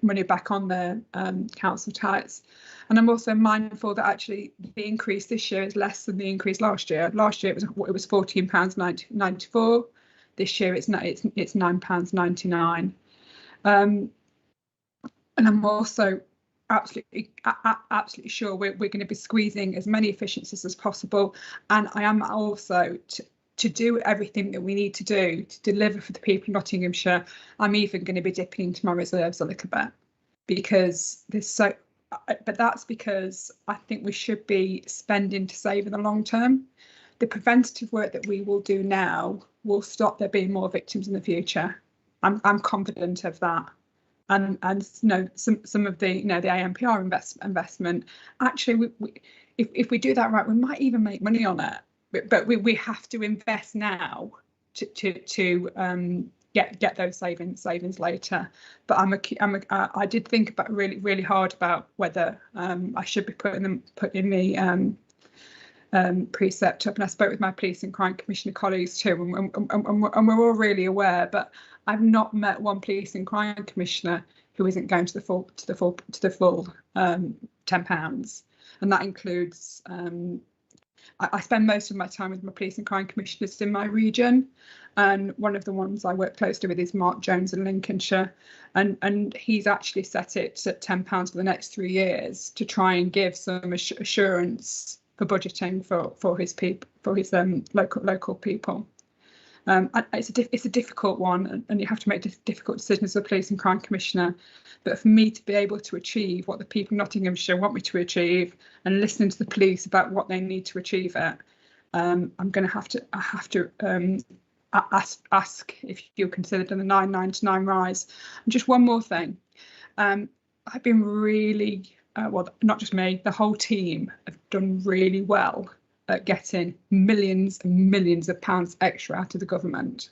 money back on their council tax. And I'm also mindful that actually the increase this year is less than the increase last year. Last year it was £14.94. This year it's £9.99. And I'm also absolutely sure we're going to be squeezing as many efficiencies as possible. And I am also to do everything that we need to do to deliver for the people of Nottinghamshire. I'm even going to be dipping into my reserves a little bit, because there's so. But that's because I think we should be spending to save in the long term. The preventative work that we will do now will stop there being more victims in the future. I'm confident of that. And you know, some of the, you know, the ANPR investment, actually if we do that right, we might even make money on it, but we have to invest now to get those savings later. But I did think about really hard about whether I should be putting the precept up, and I spoke with my police and crime commissioner colleagues too, and we're all really aware. But I've not met one police and crime commissioner who isn't going to the full £10, and that includes. I spend most of my time with my police and crime commissioners in my region, and one of the ones I work closely with is Mark Jones in Lincolnshire, and he's actually set it at £10 for the next 3 years to try and give some assurance for budgeting for his people, for his local people. It's a difficult one, and you have to make difficult decisions as a police and crime commissioner. But for me to be able to achieve what the people of Nottinghamshire want me to achieve, and listening to the police about what they need to achieve it, I'm going to have to ask if you'll consider the 999 rise. And just one more thing, I've been really well, not just me, the whole team have done really well at getting millions and millions of pounds extra out of the government.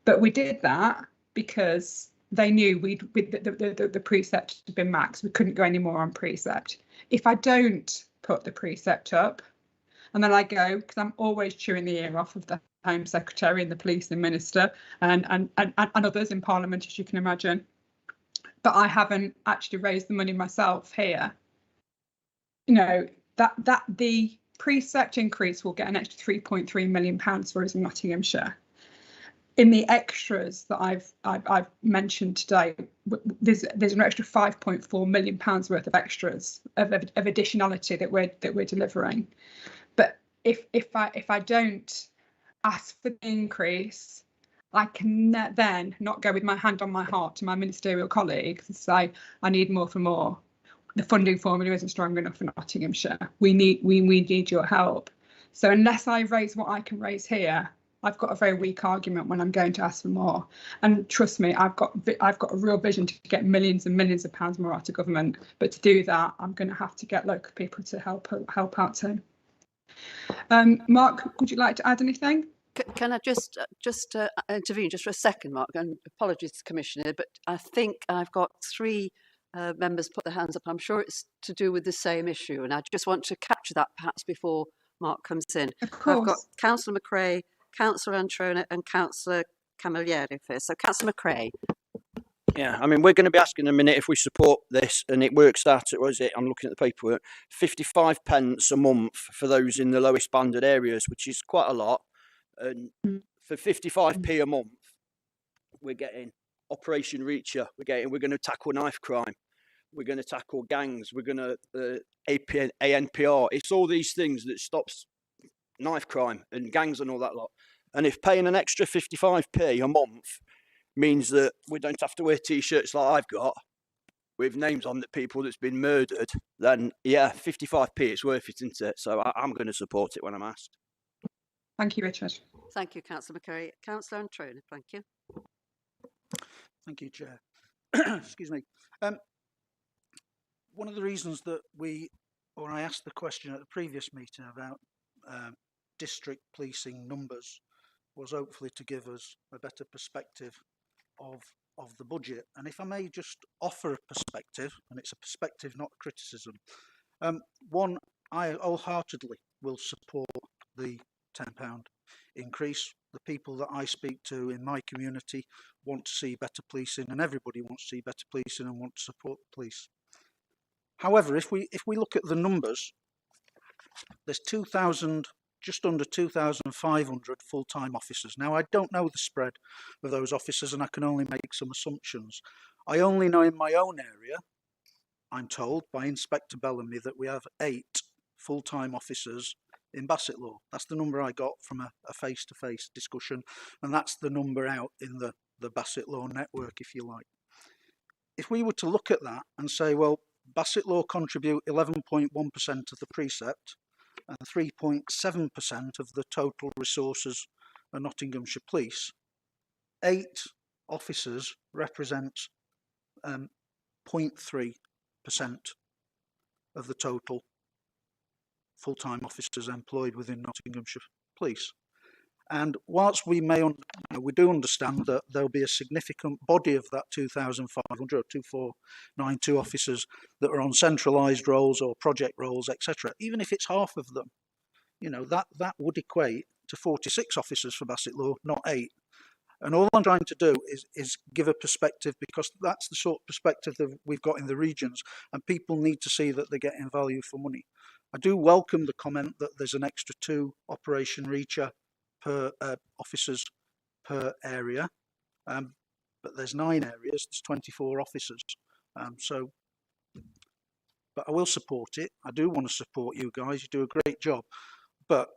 But we did that because they knew the precept had been maxed. We couldn't go any more on precept. If I don't put the precept up, and then I go, because I'm always chewing the ear off of the Home Secretary and the Police and Minister and others in Parliament, as you can imagine, but I haven't actually raised the money myself here. You know, that the precept increase will get an extra £3.3 million for us in Nottinghamshire. In the extras that I've mentioned today, there's an extra £5.4 million worth of extras of additionality that we're delivering. But if I don't ask for the increase, I can then not go with my hand on my heart to my ministerial colleagues and say I need more for more. The funding formula isn't strong enough for Nottinghamshire. We need your help. So unless I raise what I can raise here, I've got a very weak argument when I'm going to ask for more. And trust me, I've got a real vision to get millions and millions of pounds more out of government. But to do that, I'm going to have to get local people to help out too. Mark, would you like to add anything? Can I just intervene just for a second, Mark? And apologies, Commissioner, but I think I've got three members put their hands up. I'm sure it's to do with the same issue, and I just want to capture that perhaps before Mark comes in. Of course. I've got Councillor McRae, Councillor Antrona, and Councillor Camilleri first. So, Councillor McRae. Yeah, I mean, we're going to be asking in a minute if we support this, and it works out at, what is it, I'm looking at the paperwork, 55 pence a month for those in the lowest banded areas, which is quite a lot. And for 55p a month, we're getting Operation Reacher, we're going to tackle knife crime, we're going to tackle gangs, we're going to ANPR. It's all these things that stops knife crime and gangs and all that lot. And if paying an extra 55p a month means that we don't have to wear T-shirts like I've got with names on the people that's been murdered, then yeah, 55p, it's worth it, isn't it? So I'm going to support it when I'm asked. Thank you, Richard. Thank you, Councillor McCurry. Councillor Antrona, thank you. Thank you, Chair. Excuse me. One of the reasons that I asked the question at the previous meeting about district policing numbers was hopefully to give us a better perspective of the budget. And if I may just offer a perspective, and it's a perspective, not a criticism. One, I wholeheartedly will support the £10 increase. The people that I speak to in my community want to see better policing, and everybody wants to see better policing and want to support the police. However, if we look at the numbers, there's just under 2,500 full-time officers. Now, I don't know the spread of those officers, and I can only make some assumptions. I only know in my own area, I'm told by Inspector Bellamy, that we have 8 full-time officers in Bassetlaw. That's the number I got from a face-to-face discussion, and that's the number out in the Bassetlaw network, if you like. If we were to look at that and say, well, Bassetlaw contribute 11.1% of the precept and 3.7% of the total resources of Nottinghamshire Police, 8 officers represents 0.3% of the total full-time officers employed within Nottinghamshire Police. And whilst we do understand that there'll be a significant body of that 2,500 or 2,492 officers that are on centralised roles or project roles, etc., even if it's half of them, that would equate to 46 officers for Bassetlaw, not 8. And all I'm trying to do is give a perspective, because that's the sort of perspective that we've got in the regions, and people need to see that they're getting value for money. I do welcome the comment that there's an extra 2 Operation Reacher per officers per area, but there's 9 areas, there's 24 officers. But I will support it. I do want to support you guys. You do a great job, but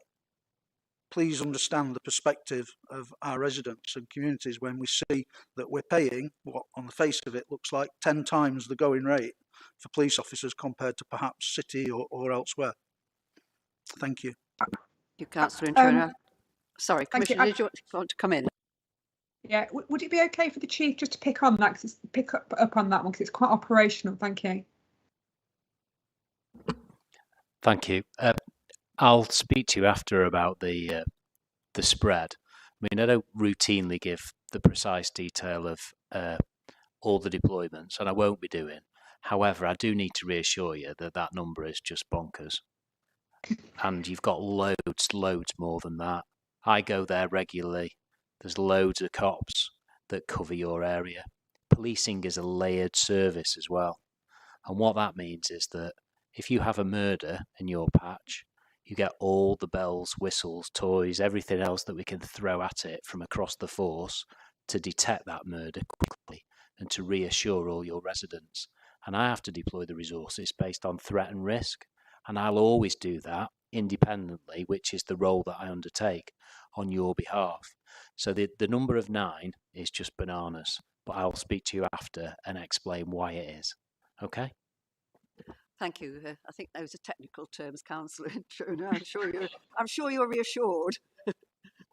please understand the perspective of our residents and communities when we see that we're paying what on the face of it looks like 10 times the going rate for police officers compared to perhaps city or elsewhere. Thank you. Thank you, Councillor Antrona. Sorry, Commissioner, did you want to come in? Yeah, would it be okay for the Chief just to pick on that, pick up on that one, because it's quite operational? Thank you. Thank you. I'll speak to you after about the spread. I mean, I don't routinely give the precise detail of all the deployments, and I won't be doing. However, I do need to reassure you that that number is just bonkers. And you've got loads more than that. I go there regularly. There's loads of cops that cover your area. Policing is a layered service as well. And what that means is that if you have a murder in your patch, you get all the bells, whistles, toys, everything else that we can throw at it from across the force to detect that murder quickly and to reassure all your residents. And I have to deploy the resources based on threat and risk. And I'll always do that independently, which is the role that I undertake on your behalf. So the number of 9 is just bananas, but I'll speak to you after and explain why it is. Okay? Thank you. I think those are technical terms, Councillor Antrona. I'm sure you're reassured.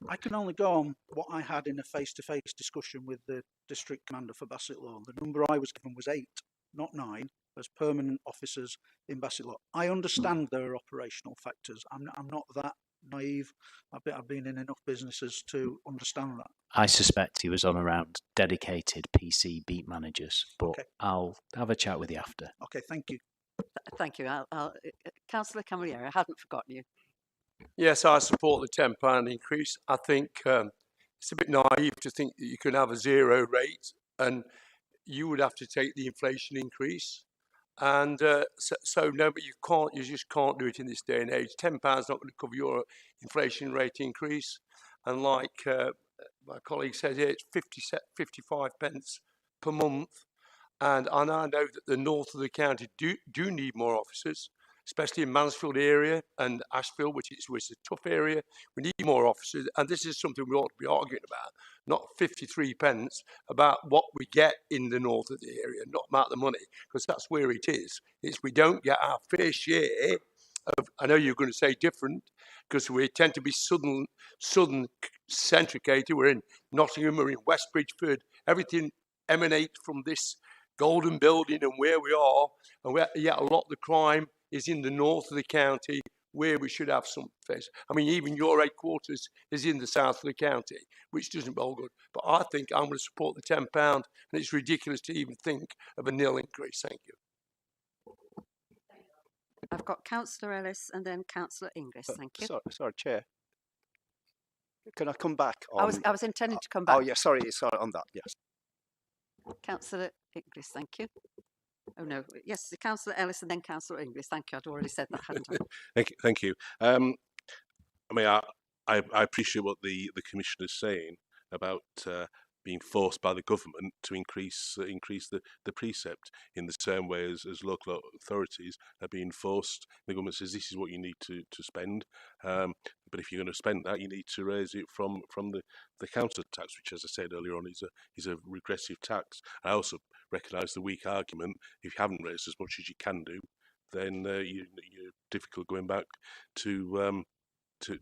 I can only go on what I had in a face-to-face discussion with the district commander for Bassetlaw. The number I was given was 8, not 9, as permanent officers in Bassetlaw. I understand there are operational factors. I'm not that naive. I've been in enough businesses to understand that. I suspect he was on around dedicated PC beat managers, but Okay. I'll have a chat with you after. Okay, thank you. Thank you. Councillor Camilleri, I hadn't forgotten you. Yes, I support the £10 increase. I think it's a bit naive to think that you can have a zero rate and you would have to take the inflation increase. And so no, but you just can't do it in this day and age. £10 not going to cover your inflation rate increase. And like my colleague said here, it's 55 pence per month. And I know that the north of the county do need more officers, especially in Mansfield area and Ashfield, which is a tough area. We need more officers, and this is something we ought to be arguing about, not 53 pence, about what we get in the north of the area, not about the money, because that's where it is. It's we don't get our fair share of, I know you're going to say different, because we tend to be southern centricated. We're in Nottingham, we're in West Bridgeford, everything emanates from this golden building and where we are, and yet a lot of the crime is in the north of the county where we should have some face. I mean, even your headquarters is in the south of the county, which doesn't bode good. But I think I'm going to support the £10, and it's ridiculous to even think of a nil increase. Thank you. I've got Councillor Ellis and then Councillor Inglis. Thank you. Sorry, Chair. Can I come back on? I was intending to come back. Oh, yeah, sorry on that, yes. Councillor Inglis, thank you. Oh no, yes, Councillor Ellis and then Councillor Inglis. Thank you. I'd already said that, hadn't I? Thank you. I mean, I appreciate what the Commissioner is saying about being forced by the government to increase the precept in the same way as local authorities are being forced. The government says this is what you need to spend, but if you're going to spend that, you need to raise it from the council tax, which, as I said earlier on, is a regressive tax. I also recognise the weak argument: if you haven't raised as much as you can do, then you're difficult going back to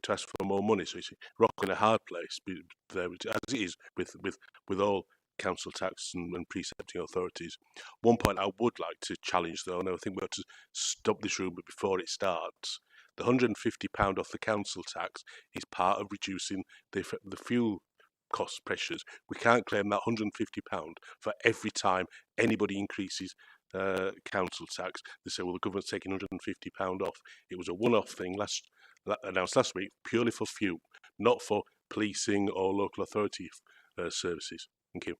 ask for more money. So it's a rock in a hard place there, as it is with all council tax and precepting authorities. One point I would like to challenge, though, and I think we have to stop this rumour before it starts. The £150 off the council tax is part of reducing the fuel cost pressures. We can't claim that £150 for every time anybody increases council tax. They say, well, the government's taking £150 off. It was a one-off thing announced last week, purely for fuel, not for policing or local authority services. Thank you.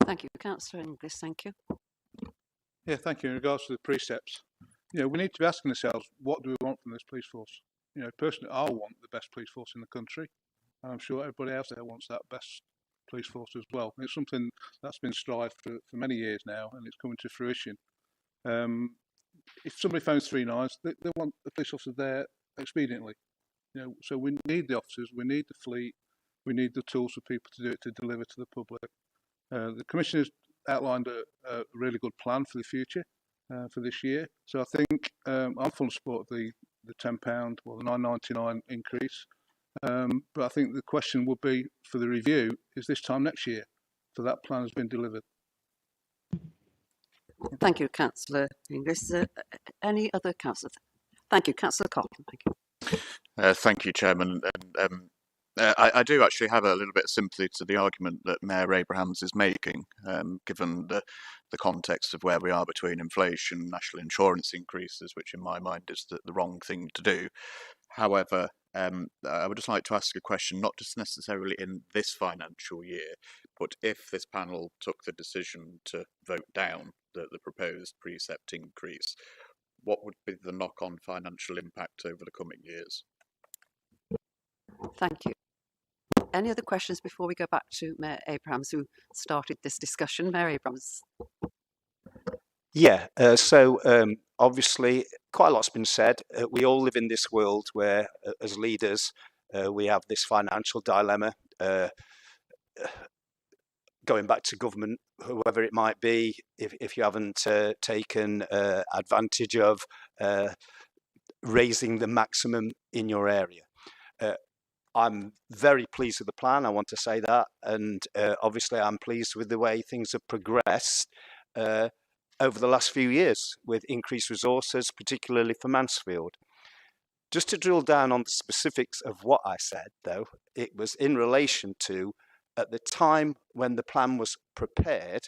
Thank you, Councillor Inglis. Thank you. Yeah, thank you. In regards to the precepts, we need to be asking ourselves, what do we want from this police force? Personally, I want the best police force in the country, and I'm sure everybody else there wants that best police force as well. It's something that's been strived for many years now, and it's coming to fruition. If somebody phones 3 nines, they want the police officer there expediently. So we need the officers, we need the fleet, we need the tools for people to do it, to deliver to the public. The Commissioner's outlined a really good plan for the future for this year. So I think I'm full support of the £10, well, the £9.99 increase. But I think the question would be for the review is this time next year, so that plan has been delivered. Thank you, Councillor Inglis. Any other councillors? Thank you, Councillor Cotton. Thank you. Thank you, Chairman. I do actually have a little bit of sympathy to the argument that Mayor Abrahams is making, given the context of where we are between inflation, national insurance increases, which in my mind is the wrong thing to do. However, I would just like to ask a question, not just necessarily in this financial year, but if this panel took the decision to vote down the proposed precept increase, what would be the knock-on financial impact over the coming years? Thank you. Any other questions before we go back to Mayor Abrahams, who started this discussion? Mayor Abrahams. Yeah, obviously quite a lot's been said. We all live in this world where, as leaders, we have this financial dilemma. Going back to government, whoever it might be, if you haven't taken advantage of raising the maximum in your area. I'm very pleased with the plan. I want to say that, and obviously I'm pleased with the way things have progressed over the last few years with increased resources, particularly for Mansfield. Just to drill down on the specifics of what I said, though, it was in relation to at the time when the plan was prepared,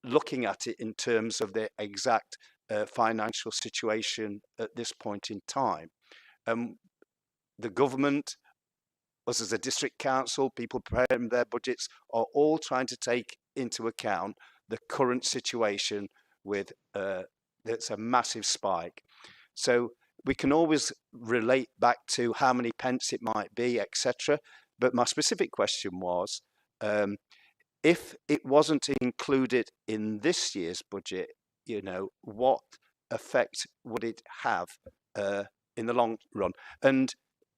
looking at it in terms of the exact financial situation at this point in time. The government, us as a district council, people preparing their budgets, are all trying to take into account the current situation with it's a massive spike. So we can always relate back to how many pence it might be, etc. But my specific question was, if it wasn't included in this year's budget, you know, what effect would it have in the long run? And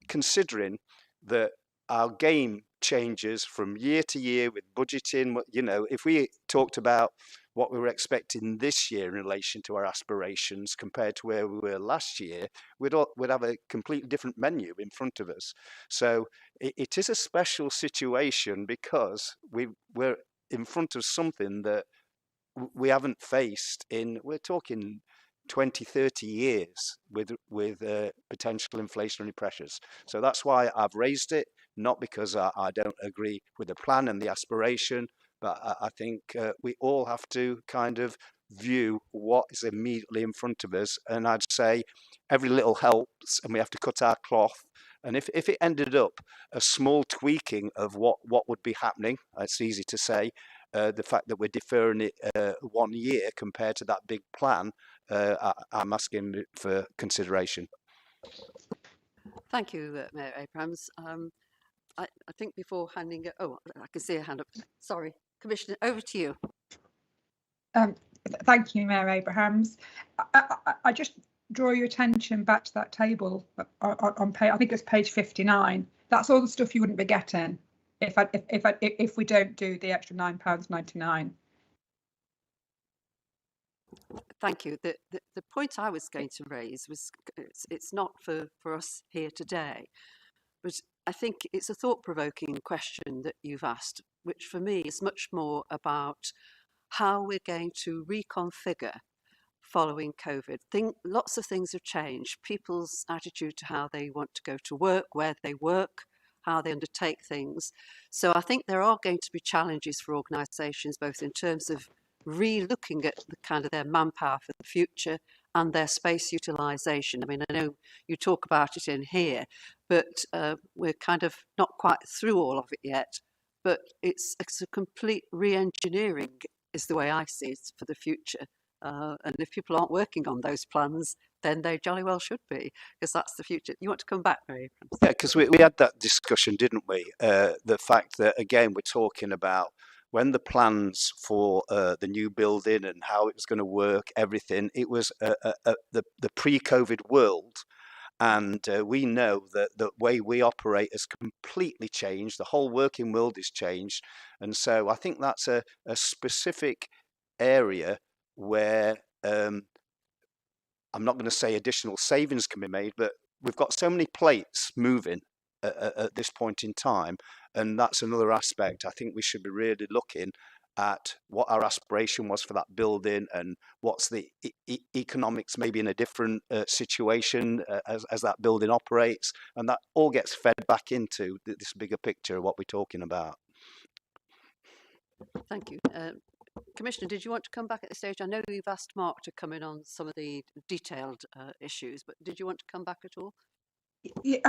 considering that our game changes from year to year with budgeting, you know, if we talked about what we were expecting this year in relation to our aspirations compared to where we were last year, we'd have a completely different menu in front of us. So it is a special situation because we're in front of something that we haven't faced in, we're talking 20, 30 years with potential inflationary pressures. So that's why I've raised it, not because I don't agree with the plan and the aspiration, but I think we all have to kind of view what is immediately in front of us. And I'd say every little helps, and we have to cut our cloth. And if it ended up a small tweaking of what would be happening, it's easy to say, the fact that we're deferring it 1 year compared to that big plan, I'm asking for consideration. Thank you, Mayor Abrahams. I think before handing it, oh, I can see a hand up. Sorry, Commissioner, over to you. Thank you, Mayor Abrahams. I just draw your attention back to that table on page, I think it's page 59. That's all the stuff you wouldn't be getting if we don't do the extra £9.99. Thank you. The point I was going to raise was it's not for us here today, but I think it's a thought-provoking question that you've asked, which for me is much more about how we're going to reconfigure following COVID. Lots of things have changed. People's attitude to how they want to go to work, where they work, how they undertake things. So I think there are going to be challenges for organisations, both in terms of re-looking at the kind of their manpower for the future and their space utilisation. I mean, I know you talk about it in here, but we're kind of not quite through all of it yet. But it's a complete re-engineering is the way I see it for the future. And if people aren't working on those plans, then they jolly well should be, because that's the future. You want to come back, Mary? Yeah, because we had that discussion, didn't we? The fact that, again, we're talking about when the plans for the new building and how it was going to work, everything, it was the pre-COVID world. And we know that the way we operate has completely changed. The whole working world has changed. And so I think that's a specific area where I'm not going to say additional savings can be made, but we've got so many plates moving at this point in time. And that's another aspect. I think we should be really looking at what our aspiration was for that building and what's the economics maybe in a different situation as that building operates. And that all gets fed back into this bigger picture of what we're talking about. Thank you. Commissioner, did you want to come back at this stage? I know you've asked Mark to come in on some of the detailed issues, but did you want to come back at all? Yeah,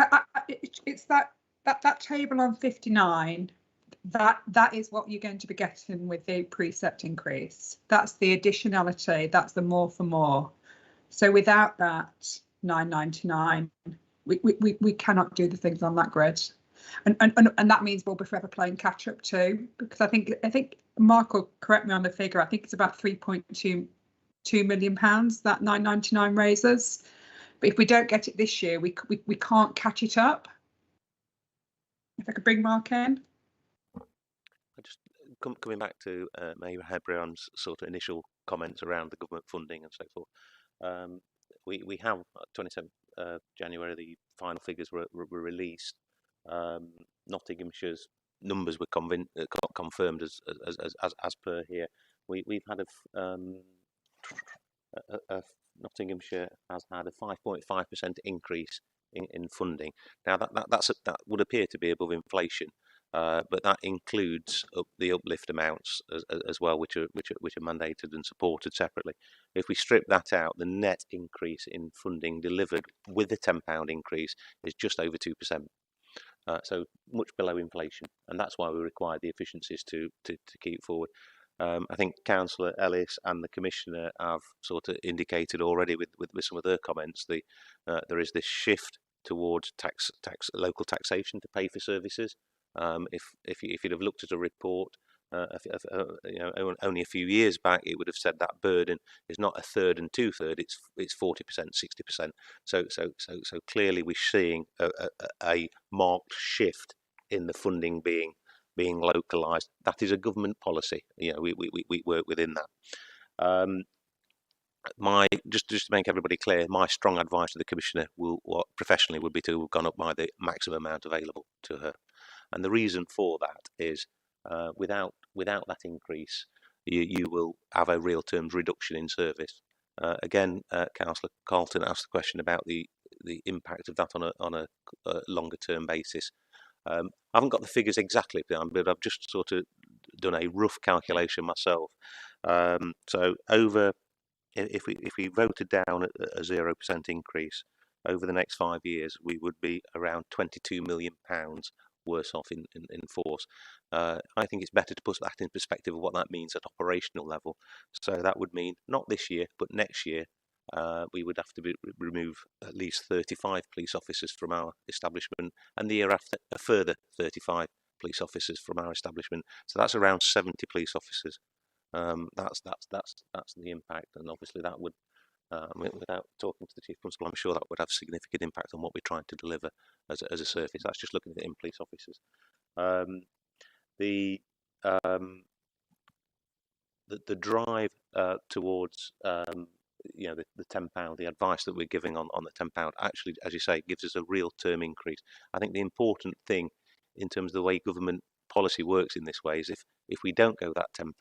it's that table on 59. That is what you're going to be getting with the precept increase. That's the additionality. That's the more for more. So without that £9.99, we cannot do the things on that grid, and that means we'll be forever playing catch up too. Because I think Mark will correct me on the figure. I think it's about £3.2 million that £9.99 raises. But if we don't get it this year, we can't catch it up. If I could bring Mark in. Just coming back to Mayor Abraham's sort of initial comments around the government funding and so forth. we have 27th January, the final figures were released. Nottinghamshire's numbers were confirmed as per here. We've had Nottinghamshire has had a 5.5% increase in funding. Now that would appear to be above inflation, but that includes the uplift amounts as well, which are mandated and supported separately. If we strip that out, the net increase in funding delivered with the £10 increase is just over 2%. So much below inflation, and that's why we require the efficiencies to keep forward. I think Councillor Ellis and the Commissioner have sort of indicated already with some of their comments there is this shift towards local taxation to pay for services. If you'd have looked at a report only a few years back, it would have said that burden is not a third and 2/3; it's 40%, 60%. So clearly we're seeing a marked shift in the funding being localised. That is a government policy. We work within that. Just to make everybody clear, my strong advice to the Commissioner professionally would be to have gone up by the maximum amount available to her. And the reason for that is without that increase, you will have a real terms reduction in service. Again, Councillor Carlton asked the question about the impact of that on a longer term basis. I haven't got the figures exactly, but I've just sort of done a rough calculation myself. So if we voted down a 0% increase over the next 5 years, we would be around £22 million worse off in force. I think it's better to put that in perspective of what that means at operational level. So that would mean not this year, but next year, we would have to remove at least 35 police officers from our establishment, and the year after a further 35 police officers from our establishment. So that's around 70 police officers. That's the impact, and obviously that would, without talking to the Chief Constable, I'm sure that would have significant impact on what we're trying to deliver as a service. That's just looking at it in police officers. The drive towards the £10, the advice that we're giving on the £10, actually, as you say, gives us a real term increase. I think the important thing in terms of the way government policy works in this way is if we don't go that £10,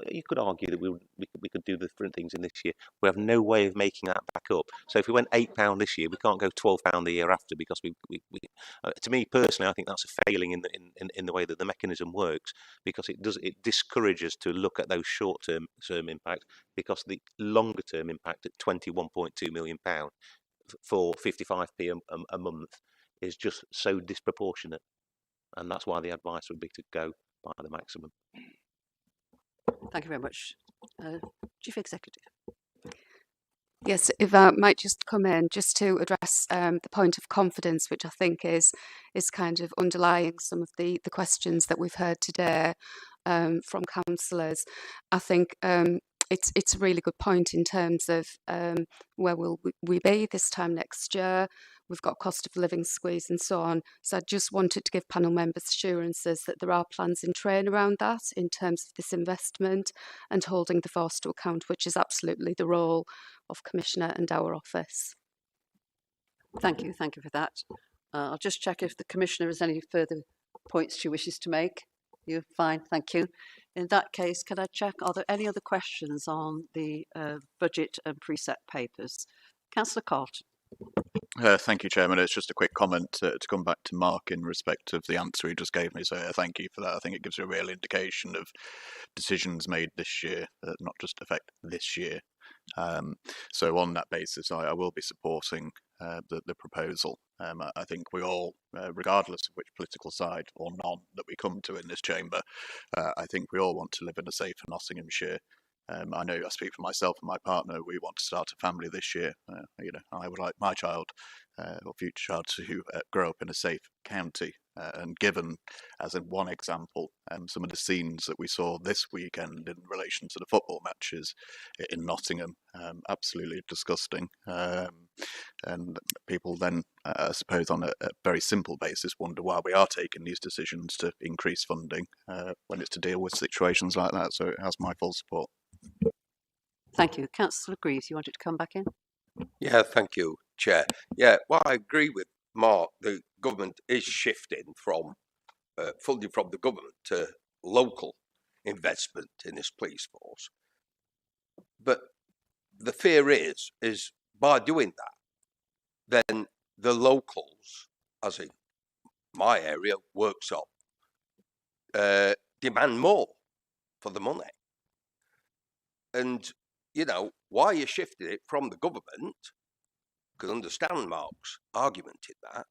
you could argue that we could do different things in this year. We have no way of making that back up. So if we went £8 this year, we can't go £12 the year after, because we to me personally, I think that's a failing in the way that the mechanism works, because it discourages to look at those short-term impact, because the longer-term impact at £21.2 million for 55p a month is just so disproportionate. And that's why the advice would be to go by the maximum. Thank you very much. Chief Executive. Yes, if I might just come in just to address the point of confidence, which I think is kind of underlying some of the questions that we've heard today from councillors. I think it's a really good point in terms of where will we be this time next year. We've got cost of living squeeze and so on. So I just wanted to give panel members assurances that there are plans in train around that in terms of this investment and holding the force to account, which is absolutely the role of Commissioner and our office. Thank you for that. I'll just check if the Commissioner has any further points she wishes to make. You're fine, thank you. In that case, can I check, are there any other questions on the budget and preset papers? Councillor Carlton. Thank you, Chairman. It's just a quick comment to come back to Mark in respect of the answer he just gave me. So thank you for that. I think it gives you a real indication of decisions made this year that not just affect this year. So on that basis, I will be supporting the proposal. I think we all, regardless of which political side or none that we come to in this chamber, I think we all want to live in a safer Nottinghamshire. I know I speak for myself and my partner. We want to start a family this year. I would like my child or future child to grow up in a safe county. And given, as in one example, some of the scenes that we saw this weekend in relation to the football matches in Nottingham, absolutely disgusting. And people then, I suppose, on a very simple basis, wonder why we are taking these decisions to increase funding when it's to deal with situations like that. So it has my full support. Thank you. Councillor Greaves, you wanted to come back in? Yeah, thank you, Chair. Yeah, well, I agree with Mark. The government is shifting from funding from the government to local investment in this police force. But the fear is by doing that, then the locals, as in my area, Worksop, demand more for the money. And, you know, why are you shifting it from the government? Can understand Mark's argument in that,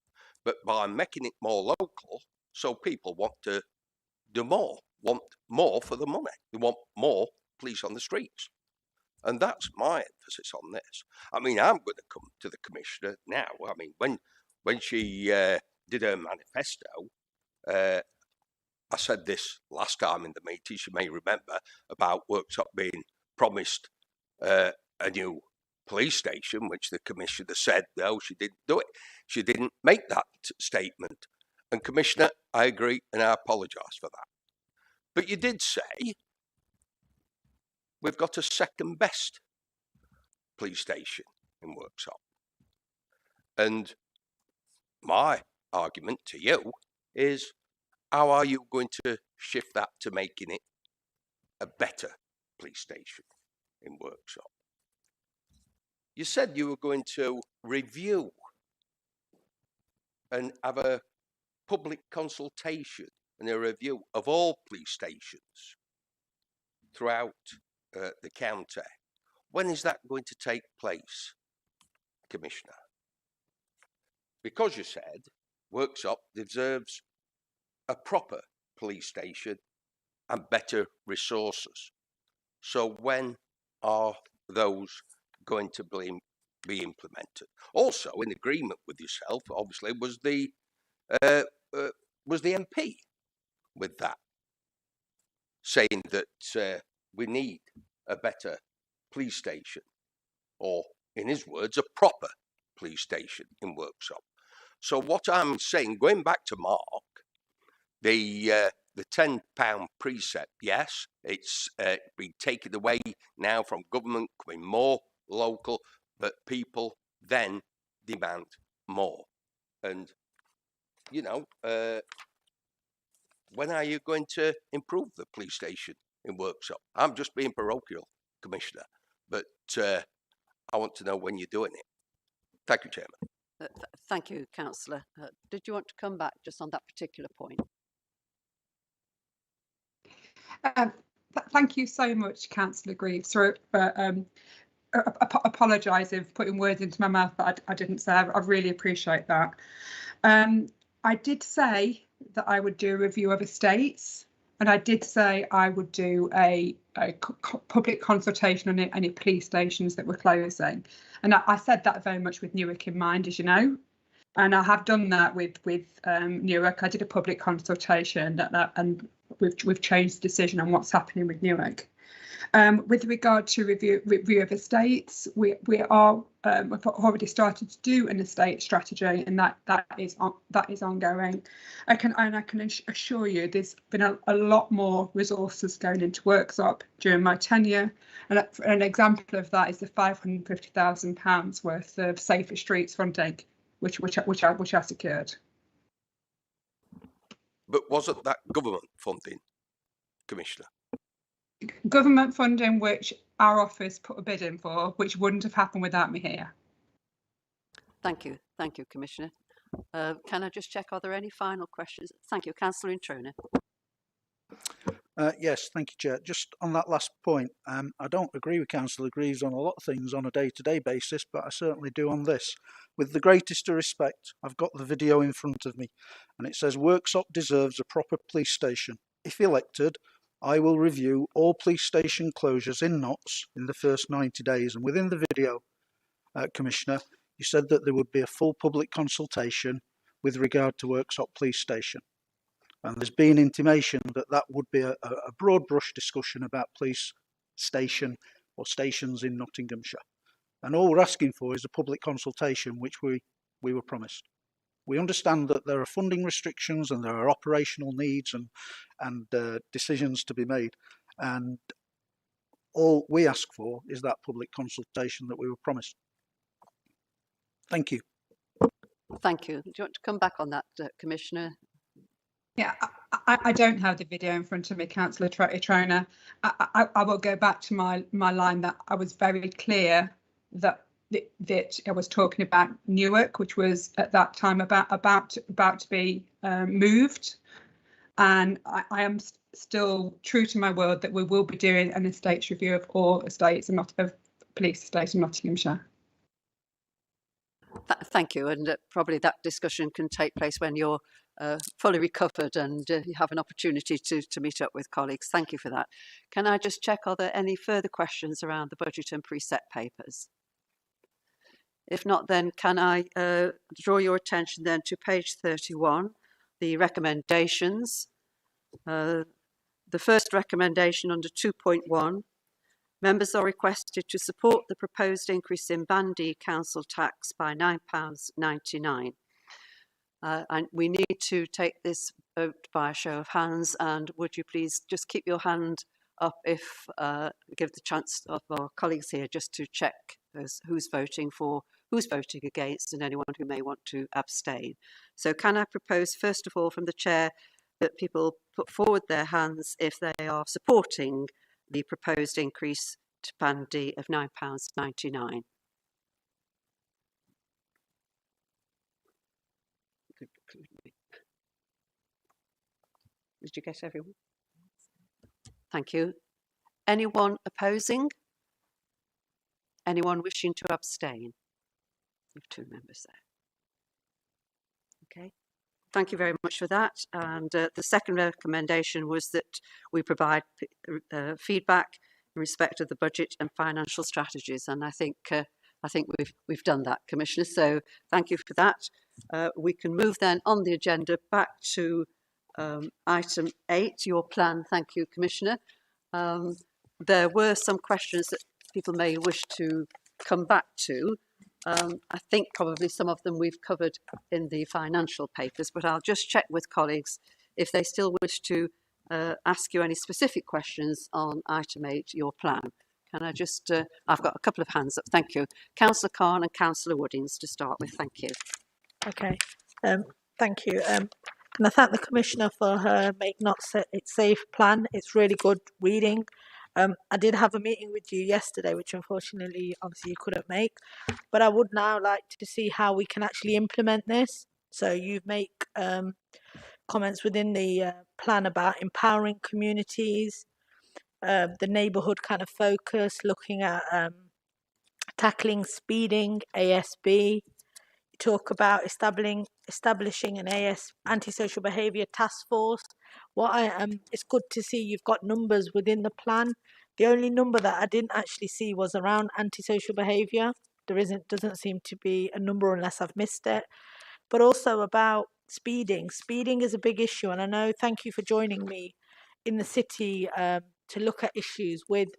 but by making it more local, so people want to do more, want more for the money. They want more police on the streets. And that's my emphasis on this. I mean, I'm going to come to the Commissioner now. I mean, when she did her manifesto, I said this last time in the meeting, you may remember, about Worksop being promised a new police station, which the Commissioner said, no, she didn't do it. She didn't make that statement. And Commissioner, I agree and I apologise for that. But you did say we've got a second best police station in Worksop. And my argument to you is, how are you going to shift that to making it a better police station in Worksop? You said you were going to review and have a public consultation and a review of all police stations throughout the county. When is that going to take place, Commissioner? Because you said Worksop deserves a proper police station and better resources. So when are those going to be implemented? Also, in agreement with yourself, obviously, was the MP with that, saying that we need a better police station, or in his words, a proper police station in Worksop. So what I'm saying, going back to Mark, the £10 precept, yes, it's been taken away now from government, becoming more local, but people then demand more. And, you know, when are you going to improve the police station in Worksop? I'm just being parochial, Commissioner, but I want to know when you're doing it. Thank you, Chairman. Thank you, Councillor. Did you want to come back just on that particular point? Thank you so much, Councillor Greaves, for apologising for putting words into my mouth that I didn't say. I really appreciate that. I did say that I would do a review of estates, and I did say I would do a public consultation on any police stations that were closing. And I said that very much with Newark in mind, as you know. And I have done that with Newark. I did a public consultation and we've changed the decision on what's happening with Newark. With regard to review of estates, we've already started to do an estate strategy, and that is ongoing. I can assure you there's been a lot more resources going into Worksop during my tenure, and an example of that is the £550,000 worth of Safer Streets funding, which I secured. But wasn't that government funding, Commissioner? Government funding which our office put a bid in for, which wouldn't have happened without me here. Thank you, Commissioner. Can I just check, are there any final questions? Thank you, Councillor Introna. Yes, thank you, Chair. Just on that last point, I don't agree with Councillor Greaves on a lot of things on a day-to-day basis, but I certainly do on this. With the greatest of respect, I've got the video in front of me, and it says Worksop deserves a proper police station. If elected, I will review all police station closures in Notts in the first 90 days. And within the video, Commissioner, you said that there would be a full public consultation with regard to Worksop Police Station. And there's been intimation that that would be a broad brush discussion about police station or stations in Nottinghamshire. And all we're asking for is a public consultation, which we were promised. We understand that there are funding restrictions and there are operational needs and decisions to be made. And all we ask for is that public consultation that we were promised. Thank you. Thank you. Do you want to come back on that, Commissioner? Yeah, I don't have the video in front of me, Councillor Trona. I will go back to my line that I was very clear that I was talking about Newark, which was at that time about to be moved, and I am still true to my word that we will be doing an estates review of all estates and not of police estates in Nottinghamshire. Thank you, and probably that discussion can take place when you're fully recovered and you have an opportunity to meet up with colleagues. Thank you for that. Can I just check, are there any further questions around the budget and preset papers? If not, then can I draw your attention then to page 31, the recommendations. The first recommendation under 2.1, members are requested to support the proposed increase in Bandy council tax by £9.99. And we need to take this vote by a show of hands, and would you please just keep your hand up if give the chance of our colleagues here just to check who's voting for, who's voting against, and anyone who may want to abstain. So can I propose first of all from the chair that people put forward their hands if they are supporting the proposed increase to Bandy of £9.99. Did you get everyone? Thank you. Anyone opposing? Anyone wishing to abstain? We have 2 members there. Okay. Thank you very much for that. And the second recommendation was that we provide feedback in respect of the budget and financial strategies. And I think we've done that, Commissioner. So thank you for that. We can move then on the agenda back to item 8, your plan. Thank you, Commissioner. There were some questions that people may wish to come back to. I think probably some of them we've covered in the financial papers, but I'll just check with colleagues if they still wish to ask you any specific questions on item 8, your plan. Can I just, I've got a couple of hands up. Thank you. Councillor Khan and Councillor Woodings to start with. Thank you. Okay, thank you. And I thank the Commissioner for her Make Not It Safe plan. It's really good reading. I did have a meeting with you yesterday, which unfortunately, obviously, you couldn't make. But I would now like to see how we can actually implement this. So you make comments within the plan about empowering communities, the neighbourhood kind of focus, looking at tackling speeding, ASB. You talk about establishing an antisocial behaviour task force. It's good to see you've got numbers within the plan. The only number that I didn't actually see was around antisocial behaviour. Doesn't seem to be a number unless I've missed it. But also about speeding. Speeding is a big issue, and I know. Thank you for joining me in the city to look at issues with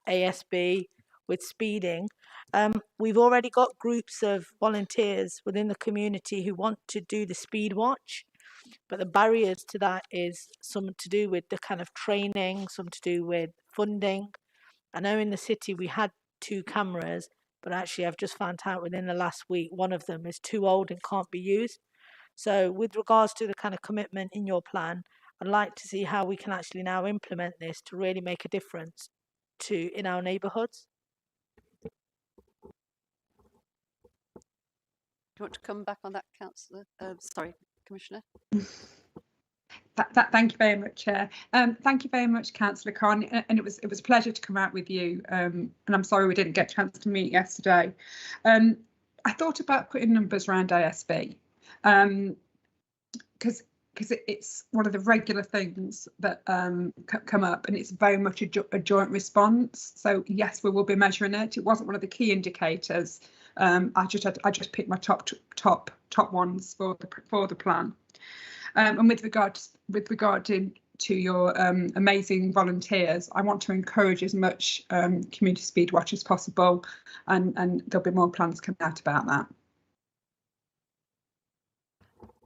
ASB, with speeding. We've already got groups of volunteers within the community who want to do the speed watch, but the barriers to that is some to do with the kind of training, some to do with funding. I know in the city we had 2 cameras, but actually I've just found out within the last week one of them is too old and can't be used. So with regards to the kind of commitment in your plan, I'd like to see how we can actually now implement this to really make a difference in our neighbourhoods. Do you want to come back on that, Councillor? Sorry, Commissioner. Thank you very much, Chair. Thank you very much, Councillor Khan, and it was a pleasure to come out with you. And I'm sorry we didn't get a chance to meet yesterday. I thought about putting numbers around ASB because it's one of the regular things that come up, and it's very much a joint response. So yes, we will be measuring it. It wasn't one of the key indicators. I just picked my top ones for the plan. And with regard to your amazing volunteers, I want to encourage as much community speed watch as possible, and there'll be more plans coming out about that.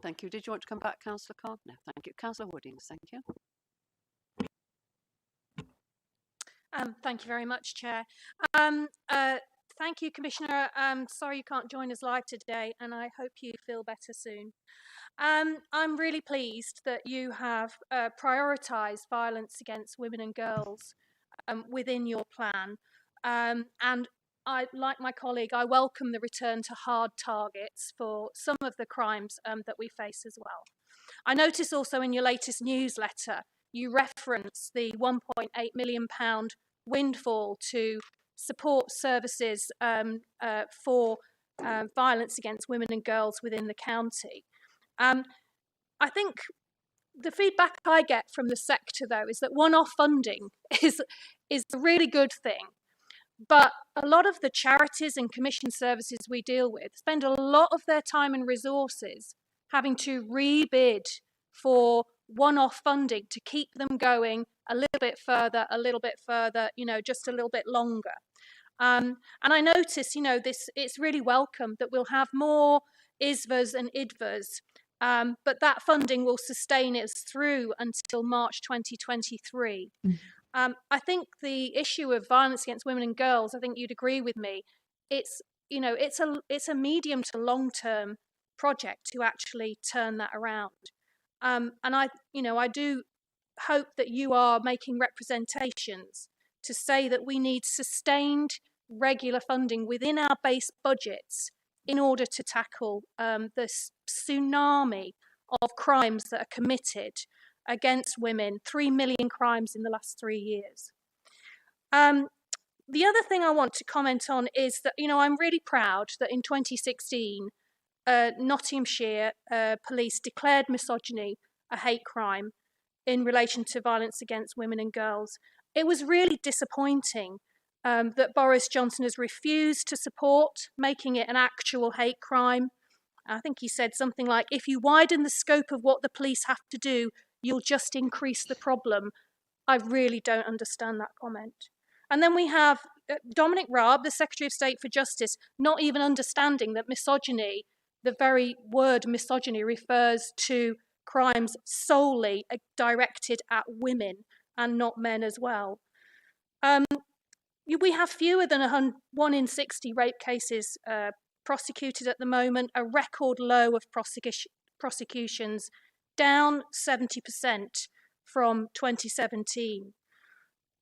Thank you. Did you want to come back, Councillor Khan? No, thank you. Councillor Woodings, thank you. Thank you very much, Chair. Thank you, Commissioner. Sorry you can't join us live today, and I hope you feel better soon. I'm really pleased that you have prioritised violence against women and girls within your plan. And I, like my colleague, I welcome the return to hard targets for some of the crimes that we face as well. I notice also in your latest newsletter, you reference the £1.8 million windfall to support services for violence against women and girls within the county. I think the feedback I get from the sector, though, is that one-off funding is a really good thing. But a lot of the charities and commission services we deal with spend a lot of their time and resources having to rebid for one-off funding to keep them going a little bit further, just a little bit longer. And I notice, it's really welcome that we'll have more ISVAs and IDVAs, but that funding will sustain us through until March 2023. I think the issue of violence against women and girls, I think you'd agree with me, it's a medium to long-term project to actually turn that around. And I do hope that you are making representations to say that we need sustained regular funding within our base budgets in order to tackle this tsunami of crimes that are committed against women, 3 million crimes in the last 3 years. The other thing I want to comment on is that, I'm really proud that in 2016, Nottinghamshire police declared misogyny a hate crime in relation to violence against women and girls. It was really disappointing that Boris Johnson has refused to support making it an actual hate crime. I think he said something like, if you widen the scope of what the police have to do, you'll just increase the problem. I really don't understand that comment. And then we have Dominic Raab, the Secretary of State for Justice, not even understanding that misogyny, the very word misogyny, refers to crimes solely directed at women and not men as well. We have fewer than 1 in 60 rape cases prosecuted at the moment, a record low of prosecutions, down 70% from 2017.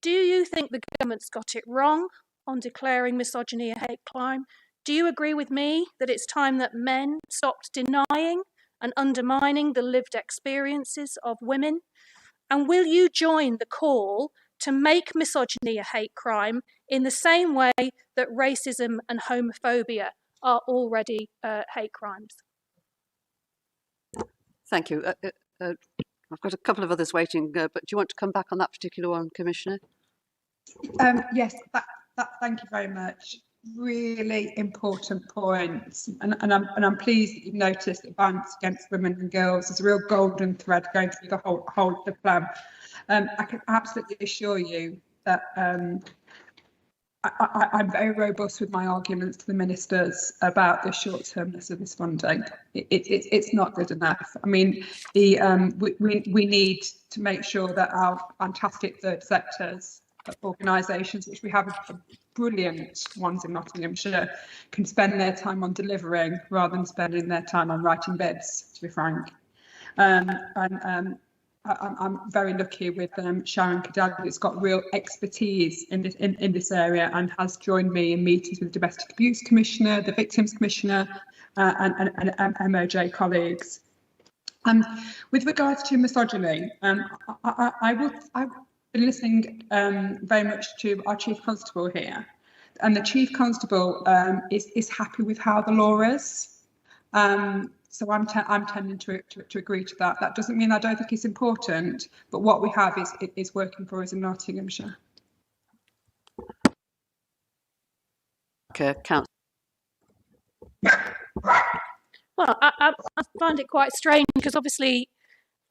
Do you think the government's got it wrong on declaring misogyny a hate crime? Do you agree with me that it's time that men stopped denying and undermining the lived experiences of women? And will you join the call to make misogyny a hate crime in the same way that racism and homophobia are already hate crimes? Thank you. I've got a couple of others waiting, but do you want to come back on that particular one, Commissioner? Yes, thank you very much. Really important points, and I'm pleased that you've noticed that violence against women and girls is a real golden thread going through the whole of the plan. I can absolutely assure you that I'm very robust with my arguments to the ministers about the short-termness of this funding. It's not good enough. I mean, we need to make sure that our fantastic third sectors organisations, which we have brilliant ones in Nottinghamshire, can spend their time on delivering rather than spending their time on writing bibs, to be frank. I'm very lucky with Sharon Cadell, who's got real expertise in this area and has joined me in meetings with the Domestic Abuse Commissioner, the Victims Commissioner, and MOJ colleagues. With regards to misogyny, I've been listening very much to our Chief Constable here, and the Chief Constable is happy with how the law is. So I'm tending to agree to that. That doesn't mean I don't think it's important, but what we have is working for us in Nottinghamshire. Okay, Councillor. Well, I find it quite strange because obviously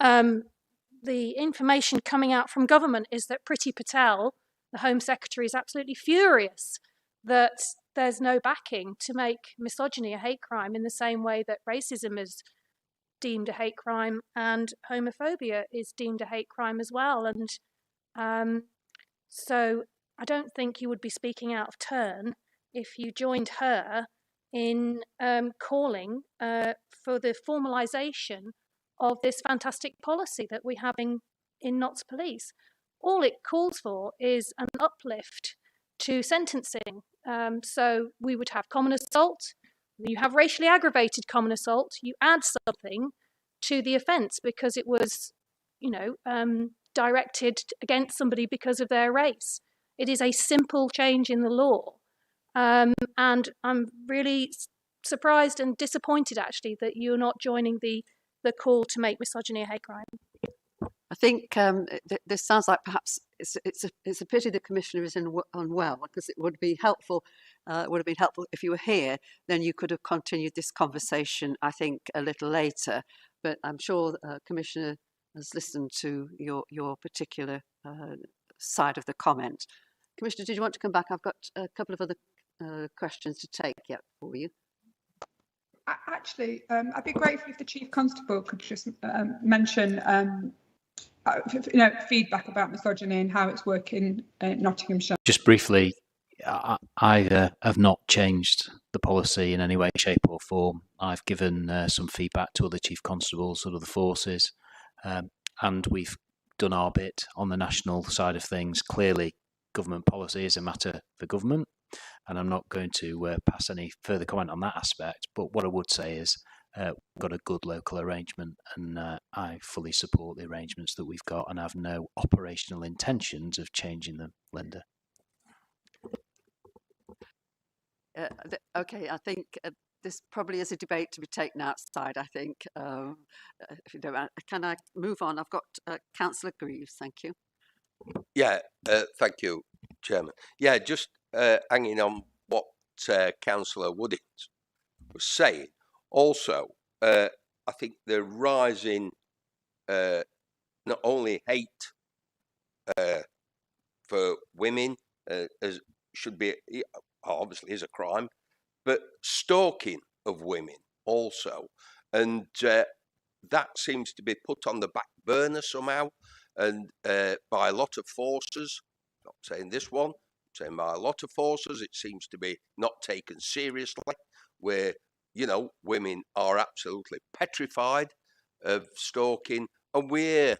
the information coming out from government is that Priti Patel, the Home Secretary, is absolutely furious that there's no backing to make misogyny a hate crime in the same way that racism is deemed a hate crime and homophobia is deemed a hate crime as well. And so I don't think you would be speaking out of turn if you joined her in calling for the formalisation of this fantastic policy that we have in Notts Police. All it calls for is an uplift to sentencing. So we would have common assault, you have racially aggravated common assault, you add something to the offence because it was, directed against somebody because of their race. It is a simple change in the law. And I'm really surprised and disappointed, actually, that you're not joining the call to make misogyny a hate crime. I think this sounds like perhaps it's a pity the Commissioner is unwell, because it would be helpful. Would have been helpful if you were here. Then you could have continued this conversation, I think, a little later. But I'm sure Commissioner has listened to your particular side of the comment. Commissioner, did you want to come back? I've got a couple of other questions to take yet for you. Actually, I'd be grateful if the Chief Constable could just mention feedback about misogyny and how it's working in Nottinghamshire. Just briefly, I have not changed the policy in any way, shape or form. I've given some feedback to other Chief Constables of the forces, and we've done our bit on the national side of things. Clearly, government policy is a matter for government, and I'm not going to pass any further comment on that aspect. But what I would say is we've got a good local arrangement, and I fully support the arrangements that we've got and have no operational intentions of changing them, Linda. Okay, I think this probably is a debate to be taken outside, I think. If you don't mind. Can I move on? I've got Councillor Greaves, thank you. Yeah, thank you, Chairman. Yeah, just hanging on what Councillor Woodings was saying. Also, I think the rising not only hate for women should be, obviously is a crime, but stalking of women also. And that seems to be put on the back burner somehow, and by a lot of forces, not saying this one, I'm saying by a lot of forces, it seems to be not taken seriously, where, women are absolutely petrified of stalking, and we're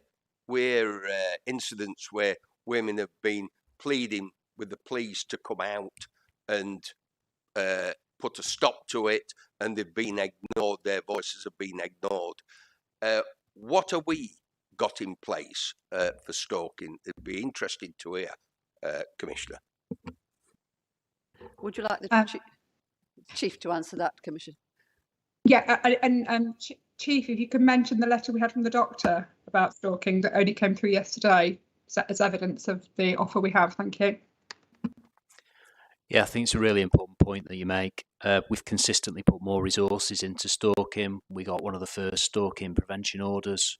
incidents where women have been pleading with the police to come out and put a stop to it, and they've been ignored, their voices have been ignored. What have we got in place for stalking? It'd be interesting to hear, Commissioner. Would you like the Chief to answer that, Commissioner? Yeah, and Chief, if you could mention the letter we had from the doctor about stalking that only came through yesterday as evidence of the offer we have. Thank you. Yeah, I think it's a really important point that you make. We've consistently put more resources into stalking. We got one of the first stalking prevention orders,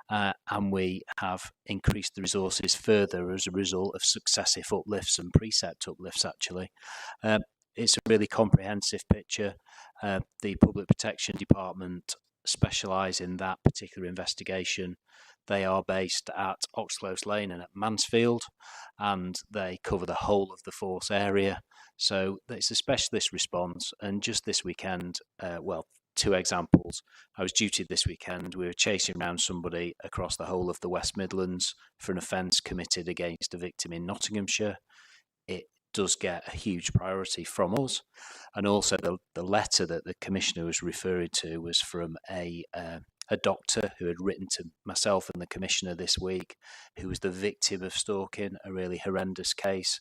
and we have increased the resources further as a result of successive uplifts and precept uplifts, actually. It's a really comprehensive picture. The Public Protection Department specialise in that particular investigation. They are based at Oxclose Lane and at Mansfield, and they cover the whole of the force area. So it's a specialist response. And just this weekend, two examples. I was duty this weekend. We were chasing around somebody across the whole of the West Midlands for an offence committed against a victim in Nottinghamshire. It does get a huge priority from us. And also the letter that the Commissioner was referring to was from a doctor who had written to myself and the Commissioner this week, who was the victim of stalking, a really horrendous case.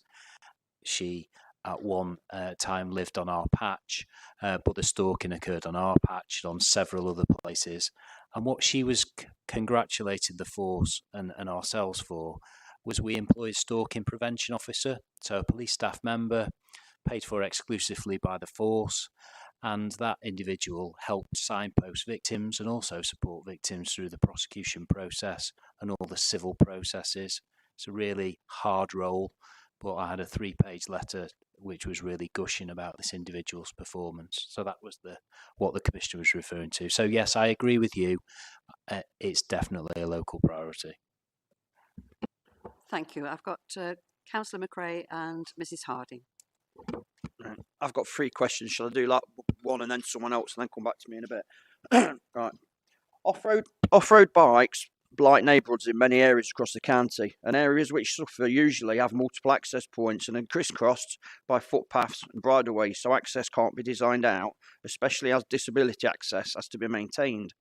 She at one time lived on our patch, but the stalking occurred on our patch and on several other places. And what she was congratulating the force and ourselves for was we employed a stalking prevention officer, so a police staff member paid for exclusively by the force, and that individual helped signpost victims and also support victims through the prosecution process and all the civil processes. It's a really hard role, but I had a 3-page letter which was really gushing about this individual's performance. So that was what the Commissioner was referring to. So yes, I agree with you. It's definitely a local priority. Thank you. I've got Councillor McRae and Mrs Harding. I've got 3 questions. Shall I do like one and then someone else and then come back to me in a bit? Right. Off-road bikes blight neighbourhoods in many areas across the county, and areas which suffer usually have multiple access points and are crisscrossed by footpaths and bridleways, so access can't be designed out, especially as disability access has to be maintained.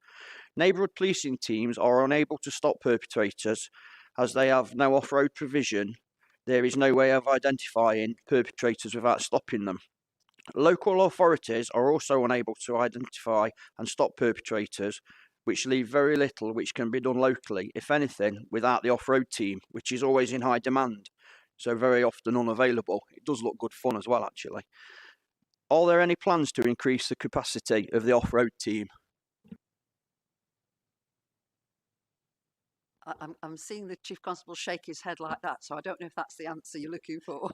Neighbourhood policing teams are unable to stop perpetrators as they have no off-road provision. There is no way of identifying perpetrators without stopping them. Local authorities are also unable to identify and stop perpetrators, which leave very little which can be done locally, if anything, without the off-road team, which is always in high demand, so very often unavailable. It does look good fun as well, actually. Are there any plans to increase the capacity of the off-road team? I'm seeing the Chief Constable shake his head like that, so I don't know if that's the answer you're looking for.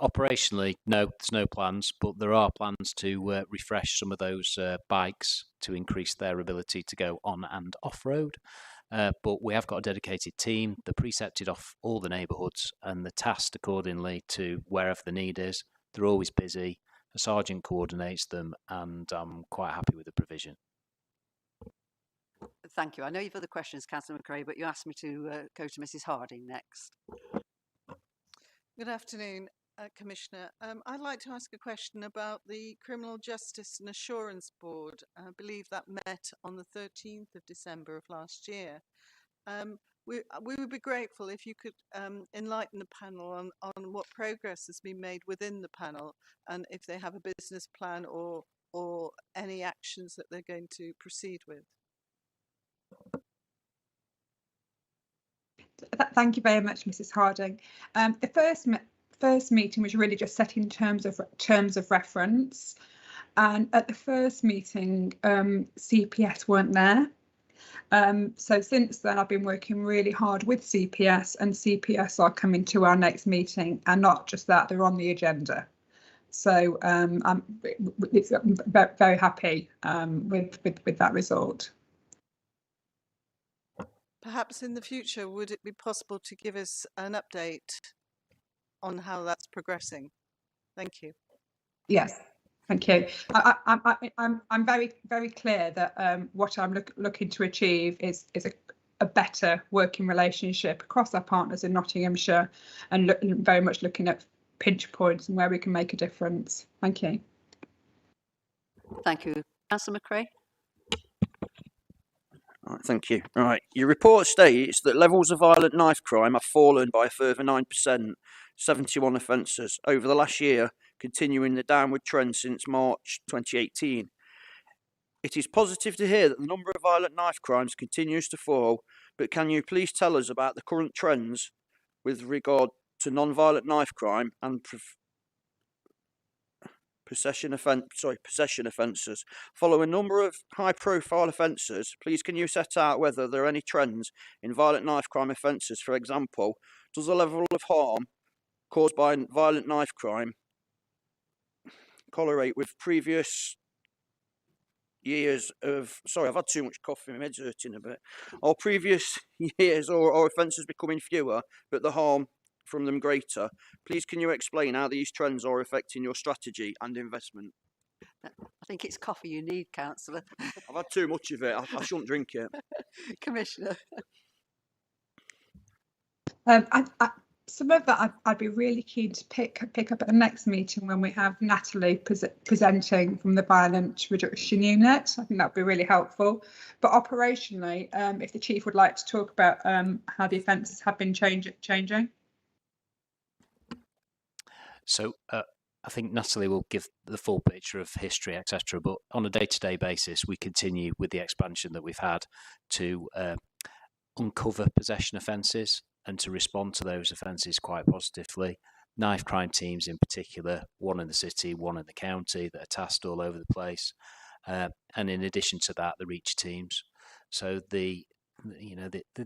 Operationally, no, there's no plans, but there are plans to refresh some of those bikes to increase their ability to go on and off-road. But we have got a dedicated team. They're precepted off all the neighbourhoods and they're tasked accordingly to wherever the need is. They're always busy. A sergeant coordinates them, and I'm quite happy with the provision. Thank you. I know you've other questions, Councillor McRae, but you asked me to go to Mrs. Harding next. Good afternoon, Commissioner. I'd like to ask a question about the Criminal Justice and Assurance Board. I believe that met on the 13th of December of last year. We would be grateful if you could enlighten the panel on what progress has been made within the panel and if they have a business plan or any actions that they're going to proceed with. Thank you very much, Mrs. Harding. The first meeting was really just setting terms of reference, and at the first meeting, CPS weren't there. So since then, I've been working really hard with CPS, and CPS are coming to our next meeting, and not just that, they're on the agenda. So I'm very happy with that result. Perhaps in the future, would it be possible to give us an update on how that's progressing? Thank you. Yes, thank you. I'm very clear that what I'm looking to achieve is a better working relationship across our partners in Nottinghamshire, and very much looking at pinch points and where we can make a difference. Thank you. Thank you. Councillor McRae. Right, thank you. Right, your report states that levels of violent knife crime have fallen by a further 9%, 71 offences over the last year, continuing the downward trend since March 2018. It is positive to hear that the number of violent knife crimes continues to fall, but can you please tell us about the current trends with regard to non-violent knife crime and possession offences? Following a number of high-profile offences, please can you set out whether there are any trends in violent knife crime offences? For example, does the level of harm caused by violent knife crime correlate with previous years of... Sorry, I've had too much coffee, my head's hurting a bit. Or previous years or offences becoming fewer, but the harm from them greater? Please can you explain how these trends are affecting your strategy and investment? I think it's coffee you need, Councillor. I've had too much of it. I shouldn't drink it. Commissioner. Some of that I'd be really keen to pick up at the next meeting when we have Natalie presenting from the Violent Reduction Unit. I think that would be really helpful. But operationally, if the Chief would like to talk about how the offences have been changing. So I think Natalie will give the full picture of history, etc. But on a day-to-day basis, we continue with the expansion that we've had to uncover possession offences and to respond to those offences quite positively. Knife crime teams in particular, one in the city, one in the county, that are tasked all over the place. And in addition to that, the reach teams. So the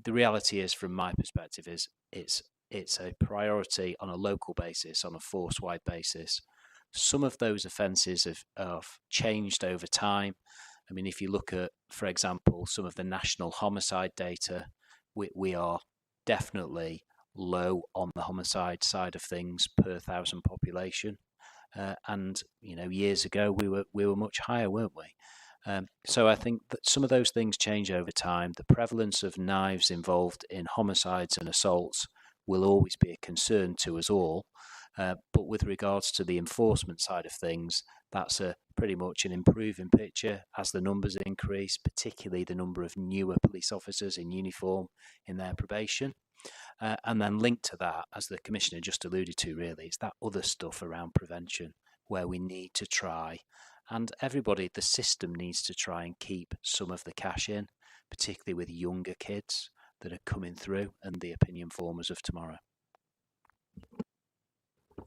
reality is, from my perspective, is it's a priority on a local basis, on a force-wide basis. Some of those offences have changed over time. I mean, if you look at, for example, some of the national homicide data, we are definitely low on the homicide side of things per thousand population. and years ago we were much higher, weren't we? So I think that some of those things change over time. The prevalence of knives involved in homicides and assaults will always be a concern to us all. But with regards to the enforcement side of things, that's pretty much an improving picture as the numbers increase, particularly the number of newer police officers in uniform in their probation. And then linked to that, as the Commissioner just alluded to, really, it's that other stuff around prevention where we need to try, and everybody, the system needs to try and keep some of the cash in, particularly with younger kids that are coming through and the opinion formers of tomorrow.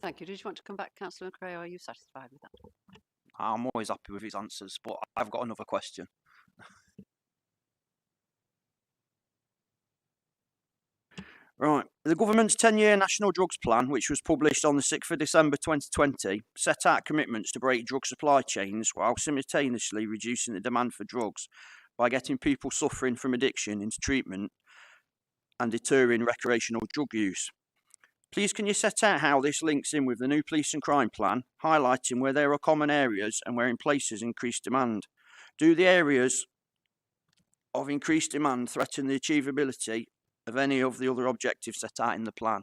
Thank you. Did you want to come back, Councillor McRae, or are you satisfied with that? I'm always happy with his answers, but I've got another question. Right. The government's 10-year national drugs plan, which was published on the 6th of December 2020, set out commitments to break drug supply chains while simultaneously reducing the demand for drugs by getting people suffering from addiction into treatment and deterring recreational drug use. Please can you set out how this links in with the new police and crime plan, highlighting where there are common areas and where in places increased demand? Do the areas of increased demand threaten the achievability of any of the other objectives set out in the plan?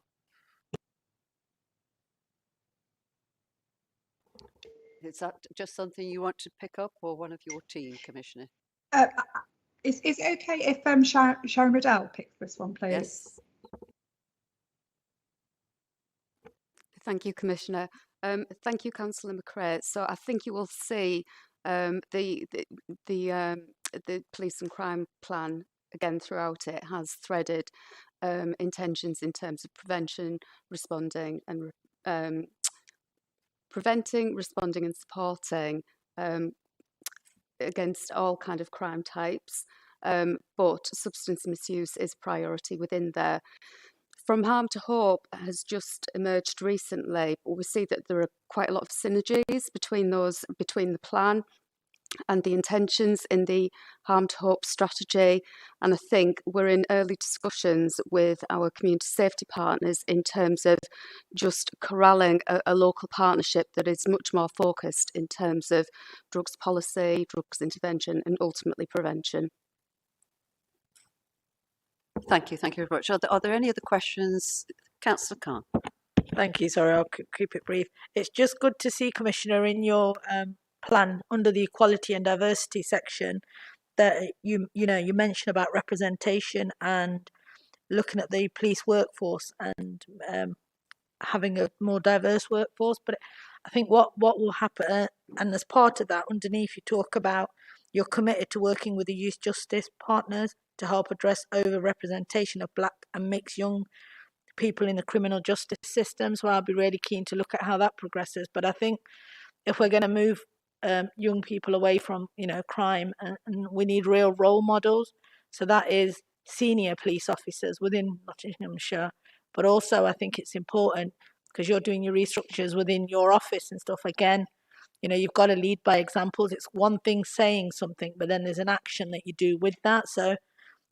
Is that just something you want to pick up, or one of your team, Commissioner? Is it okay if Sharon Riddell picks this one, please? Yes. Thank you, Commissioner. Thank you, Councillor McRae. So I think you will see the police and crime plan again throughout it has threaded intentions in terms of prevention, responding, and preventing, responding, and supporting against all kind of crime types. But substance misuse is priority within there. From Harm to Hope has just emerged recently, but we see that there are quite a lot of synergies between the plan and the intentions in the Harm to Hope strategy. And I think we're in early discussions with our community safety partners in terms of just corralling a local partnership that is much more focused in terms of drugs policy, drugs intervention, and ultimately prevention. Thank you very much. Are there any other questions? Councillor Khan. Thank you. Sorry, I'll keep it brief. It's just good to see, Commissioner, in your plan under the equality and diversity section that you mention about representation and looking at the police workforce and having a more diverse workforce. But I think what will happen, and as part of that, underneath you talk about you're committed to working with the youth justice partners to help address over-representation of black and mixed young people in the criminal justice system. So I'll be really keen to look at how that progresses. But I think if we're going to move young people away from crime, and we need real role models. So that is senior police officers within Nottinghamshire. But also I think it's important because you're doing your restructures within your office and stuff. Again, you've got to lead by examples. It's one thing saying something, but then there's an action that you do with that. So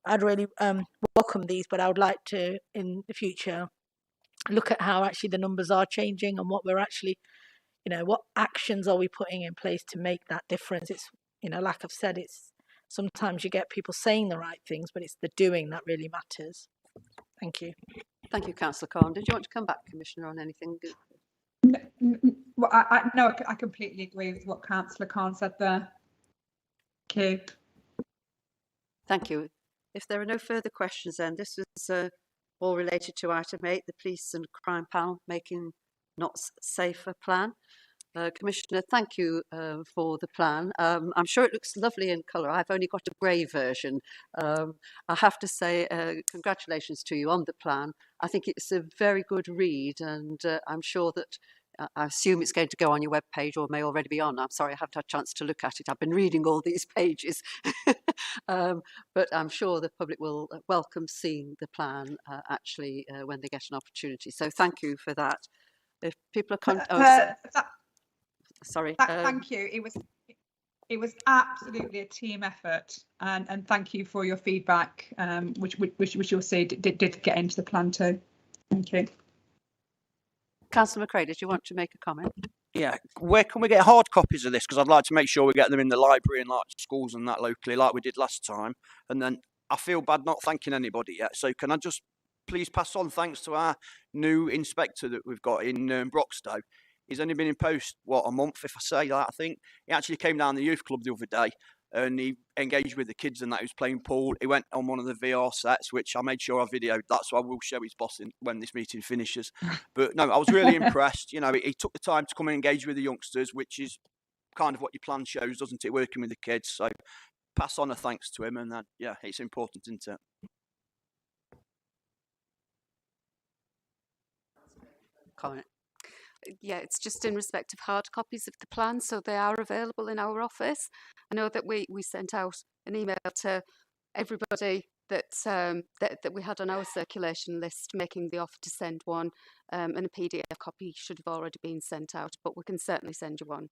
I'd really welcome these, but I would like to, in the future, look at how actually the numbers are changing and what we're actually, what actions are we putting in place to make that difference. It's, like I've said, it's sometimes you get people saying the right things, but it's the doing that really matters. Thank you. Thank you, Councillor Khan. Did you want to come back, Commissioner, on anything? Well, I completely agree with what Councillor Khan said there. Thank you. Thank you. If there are no further questions, then this was all related to item 8, the police and crime panel making not safer plan. Commissioner, thank you for the plan. I'm sure it looks lovely in colour. I've only got a grey version. I have to say congratulations to you on the plan. I think it's a very good read, and I'm sure that I assume it's going to go on your webpage or may already be on. I'm sorry, I haven't had a chance to look at it. I've been reading all these pages. But I'm sure the public will welcome seeing the plan actually when they get an opportunity. So thank you for that. If people are... Sorry. Thank you. It was absolutely a team effort, and thank you for your feedback, which you'll see did get into the plan too. Thank you. Councillor McRae, did you want to make a comment? Yeah, where can we get hard copies of this? Because I'd like to make sure we get them in the library and like schools and that locally, like we did last time. And then I feel bad not thanking anybody yet. So can I just please pass on thanks to our new inspector that we've got in Broxtowe. He's only been in post, what, a month, if I say that, I think. He actually came down the youth club the other day and he engaged with the kids and that. He was playing pool. He went on one of the VR sets, which I made sure I videoed. That's why I will show his boss when this meeting finishes. But no, I was really impressed. You know, he took the time to come and engage with the youngsters, which is kind of what your plan shows, doesn't it? Working with the kids. So pass on a thanks to him. And yeah, it's important, isn't it? Comment. Yeah, it's just in respect of hard copies of the plan, so they are available in our office. I know that we sent out an email to everybody that we had on our circulation list, making the offer to send one, and a PDF copy should have already been sent out, but we can certainly send you one.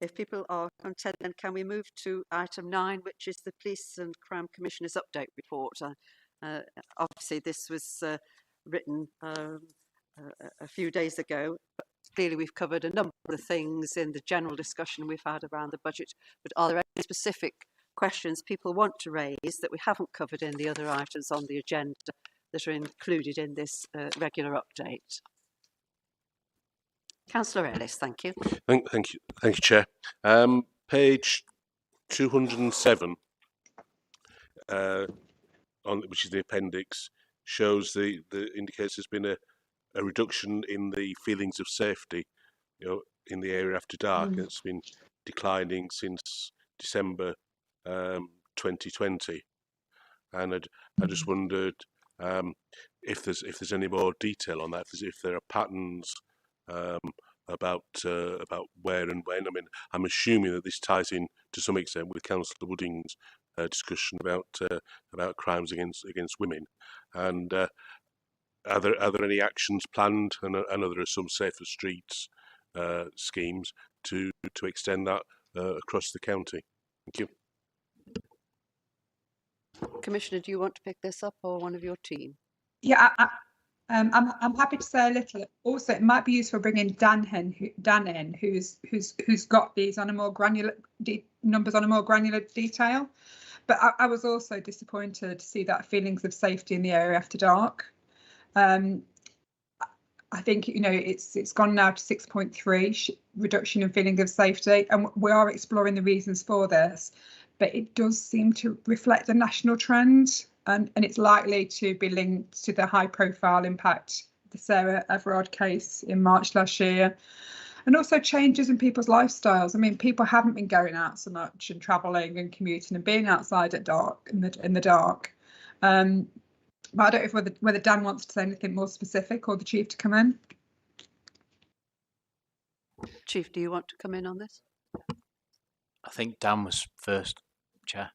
If people are content, then can we move to item 9, which is the Police and Crime Commissioner's update report? Obviously, this was written a few days ago, but clearly we've covered a number of things in the general discussion we've had around the budget. But are there any specific questions people want to raise that we haven't covered in the other items on the agenda that are included in this regular update? Councillor Ellis, thank you. Thank you, Chair. Page 207, which is the appendix, shows indicates there's been a reduction in the feelings of safety, in the area after dark. It's been declining since December 2020, and I just wondered if there's any more detail on that, if there are patterns about where and when. I mean, I'm assuming that this ties in to some extent with Councillor Wooding's discussion about crimes against women. And are there any actions planned? And I know there are some safer streets schemes to extend that across the county. Thank you. Commissioner, do you want to pick this up, or one of your team? Yeah, I'm happy to say a little. Also, it might be useful bringing Dan in, who's got these on a more granular numbers on a more granular detail. But I was also disappointed to see that feelings of safety in the area after dark. I think it's gone now to 6.3 reduction in feeling of safety, and we are exploring the reasons for this. But it does seem to reflect a national trend. And it's likely to be linked to the high-profile impact of the Sarah Everard case in March last year, and also changes in people's lifestyles. I mean, people haven't been going out so much and travelling and commuting and being outside at dark in the dark. But I don't know whether Dan wants to say anything more specific, or the Chief to come in. Chief, do you want to come in on this? I think Dan was first, Chair.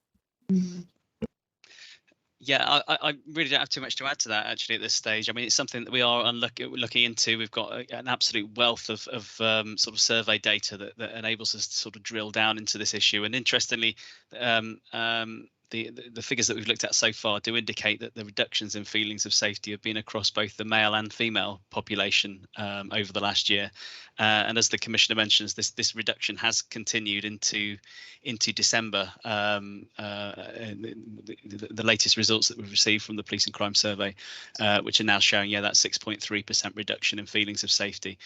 Yeah, I really don't have too much to add to that actually at this stage. I mean, it's something that we are looking into. We've got an absolute wealth of sort of survey data that enables us to sort of drill down into this issue. And interestingly, the figures that we've looked at so far do indicate that the reductions in feelings of safety have been across both the male and female population over the last year. And as the Commissioner mentions, this reduction has continued into December. The latest results that we've received from the Police and Crime Survey, which are now showing, that 6.3% reduction in feelings of safety.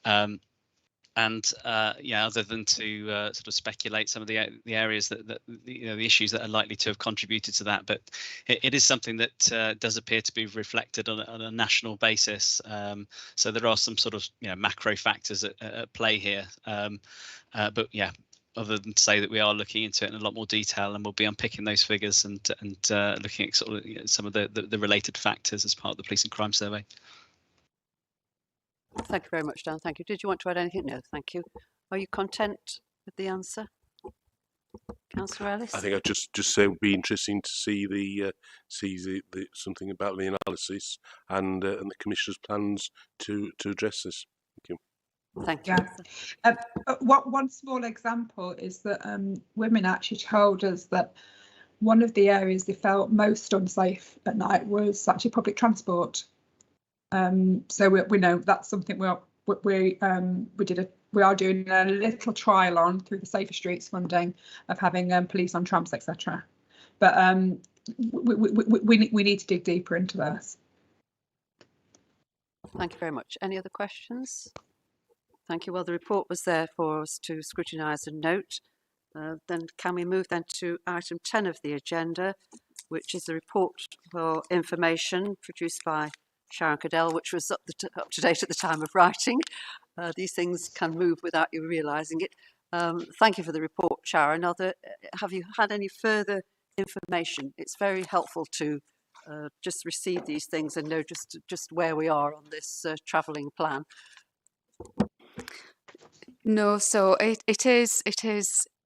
Other than to sort of speculate some of the areas that the issues that are likely to have contributed to that, but it is something that does appear to be reflected on a national basis. So there are some sort of macro factors at play here. But yeah, other than to say that we are looking into it in a lot more detail, and we'll be unpicking those figures and looking at sort of some of the related factors as part of the Police and Crime Survey. Thank you very much, Dan. Thank you. Did you want to add anything? No, thank you. Are you content with the answer, Councillor Ellis? I think I'd just say it would be interesting to see the something about the analysis and the Commissioner's plans to address this. Thank you. Thank you. Yeah. One small example is that women actually told us that one of the areas they felt most unsafe at night was actually public transport. So we know that's something we are doing a little trial on through the Safer Streets funding of having police on trams, etc. But we need to dig deeper into this. Thank you very much. Any other questions? Thank you. Well, the report was there for us to scrutinise and note. Then can we move then to item 10 of the agenda, which is the report for information produced by Sharon Cadell, which was up to date at the time of writing. These things can move without you realising it. Thank you for the report, Sharon. Have you had any further information? It's very helpful to just receive these things and know just where we are on this travelling plan. No, so it is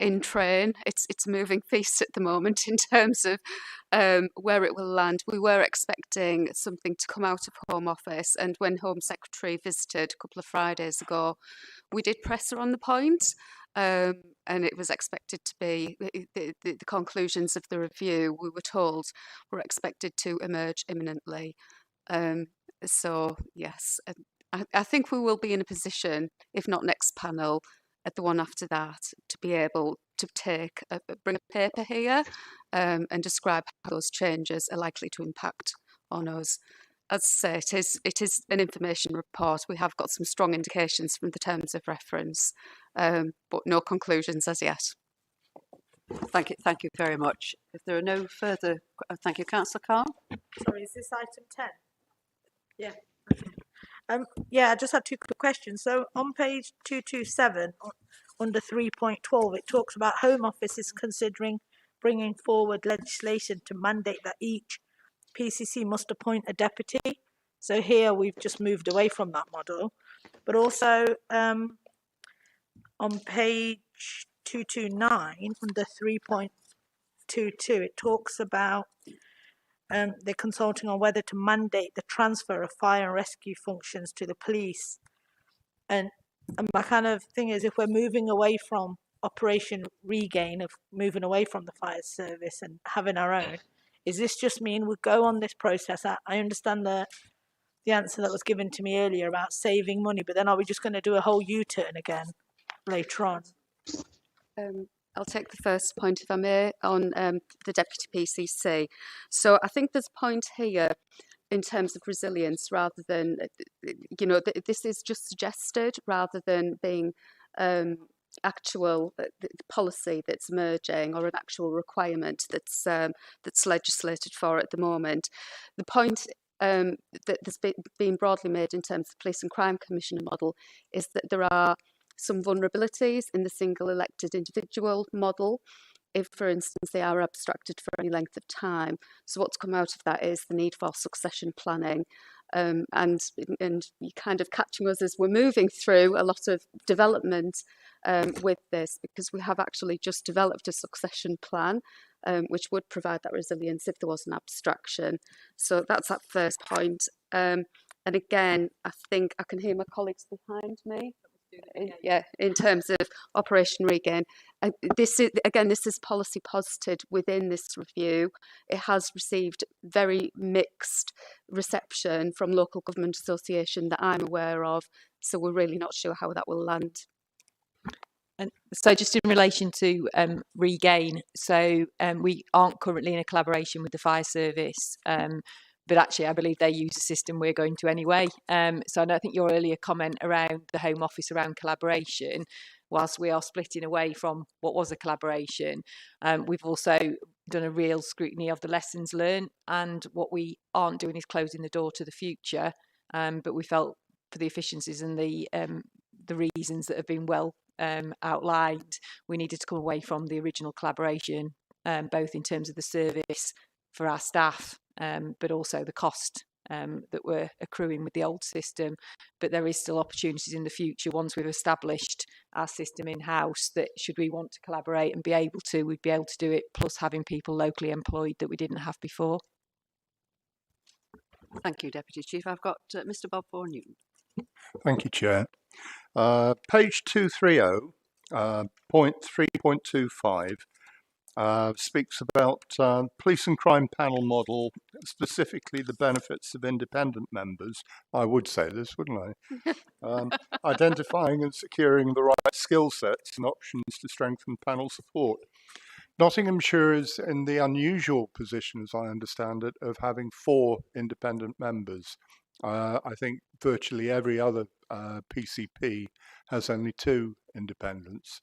in train. It's moving feast at the moment in terms of where it will land. We were expecting something to come out of Home Office, and when Home Secretary visited a couple of Fridays ago, we did press her on the point, and it was expected to be the conclusions of the review. We were told were expected to emerge imminently. So yes. I think we will be in a position, if not next panel, at the one after that, to be able to bring a paper here and describe how those changes are likely to impact on us. As I say, it is an information report. We have got some strong indications from the terms of reference, but no conclusions as yet. Thank you very much. If there are no further, thank you, Councillor Khan. Sorry, is this item 10? Yeah. Yeah, I just had two quick questions. So on page 227, under 3.12, it talks about Home Office is considering bringing forward legislation to mandate that each PCC must appoint a deputy. So here we've just moved away from that model. But also on page 229, under 3.22, it talks about they're consulting on whether to mandate the transfer of fire and rescue functions to the police. And my kind of thing is, if we're moving away from Operation Regain, of moving away from the fire service and having our own, is this just mean we go on this process? I understand the answer that was given to me earlier about saving money, but then are we just going to do a whole U-turn again later on? I'll take the first point, if I may, on the Deputy PCC. So I think there's a point here in terms of resilience rather than, this is just suggested rather than being actual policy that's emerging or an actual requirement that's legislated for at the moment. The point that's been broadly made in terms of Police and Crime Commissioner model is that there are some vulnerabilities in the single elected individual model, if, for instance, they are abstracted for any length of time. So what's come out of that is the need for succession planning. And you're kind of catching us as we're moving through a lot of development with this, because we have actually just developed a succession plan, which would provide that resilience if there was an abstraction. So that's that first point. And again, I think I can hear my colleagues behind me. In terms of Operation Regain, this is policy posited within this review. It has received very mixed reception from local government association that I'm aware of, so we're really not sure how that will land. And so just in relation to Regain, so we aren't currently in a collaboration with the fire service, but actually I believe they use a system we're going to anyway. So I think your earlier comment around the Home Office around collaboration, whilst we are splitting away from what was a collaboration, we've also done a real scrutiny of the lessons learned, and what we aren't doing is closing the door to the future, but we felt for the efficiencies and the reasons that have been well outlined, we needed to come away from the original collaboration, both in terms of the service for our staff, but also the cost that we're accruing with the old system. But there is still opportunities in the future once we've established our system in-house that should we want to collaborate and be able to, we'd be able to do it, plus having people locally employed that we didn't have before. Thank you, Deputy Chief. I've got Mr. Bob Vaughan-Newton. Thank you, Chair. Page 230, point 3.25, speaks about police and crime panel model, specifically the benefits of independent members. I would say this, wouldn't I? Identifying and securing the right skill sets and options to strengthen panel support. Nottinghamshire is in the unusual position, as I understand it, of having 4 independent members. I think virtually every other PCP has only 2 independents.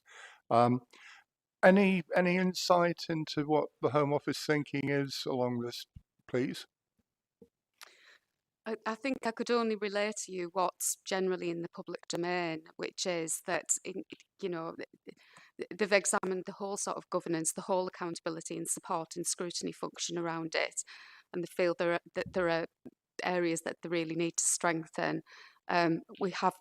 Any insight into what the Home Office thinking is along this, please? I think I could only relay to you what's generally in the public domain, which is that, they've examined the whole sort of governance, the whole accountability and support and scrutiny function around it, and they feel that there are areas that they really need to strengthen. We have,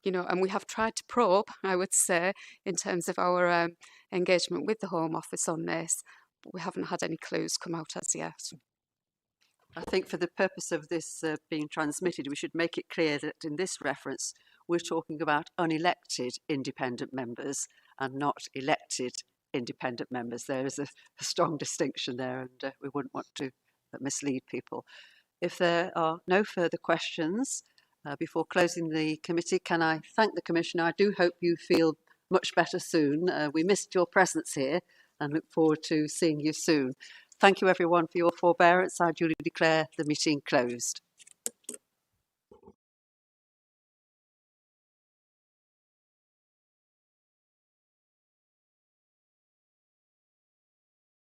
and we have tried to probe, I would say, in terms of our engagement with the Home Office on this, but we haven't had any clues come out as yet. I think for the purpose of this being transmitted, we should make it clear that in this reference, we're talking about unelected independent members and not elected independent members. There is a strong distinction there, and we wouldn't want to mislead people. If there are no further questions, before closing the committee, can I thank the Commissioner? I do hope you feel much better soon. We missed your presence here and look forward to seeing you soon. Thank you everyone for your forbearance. I duly declare the meeting closed.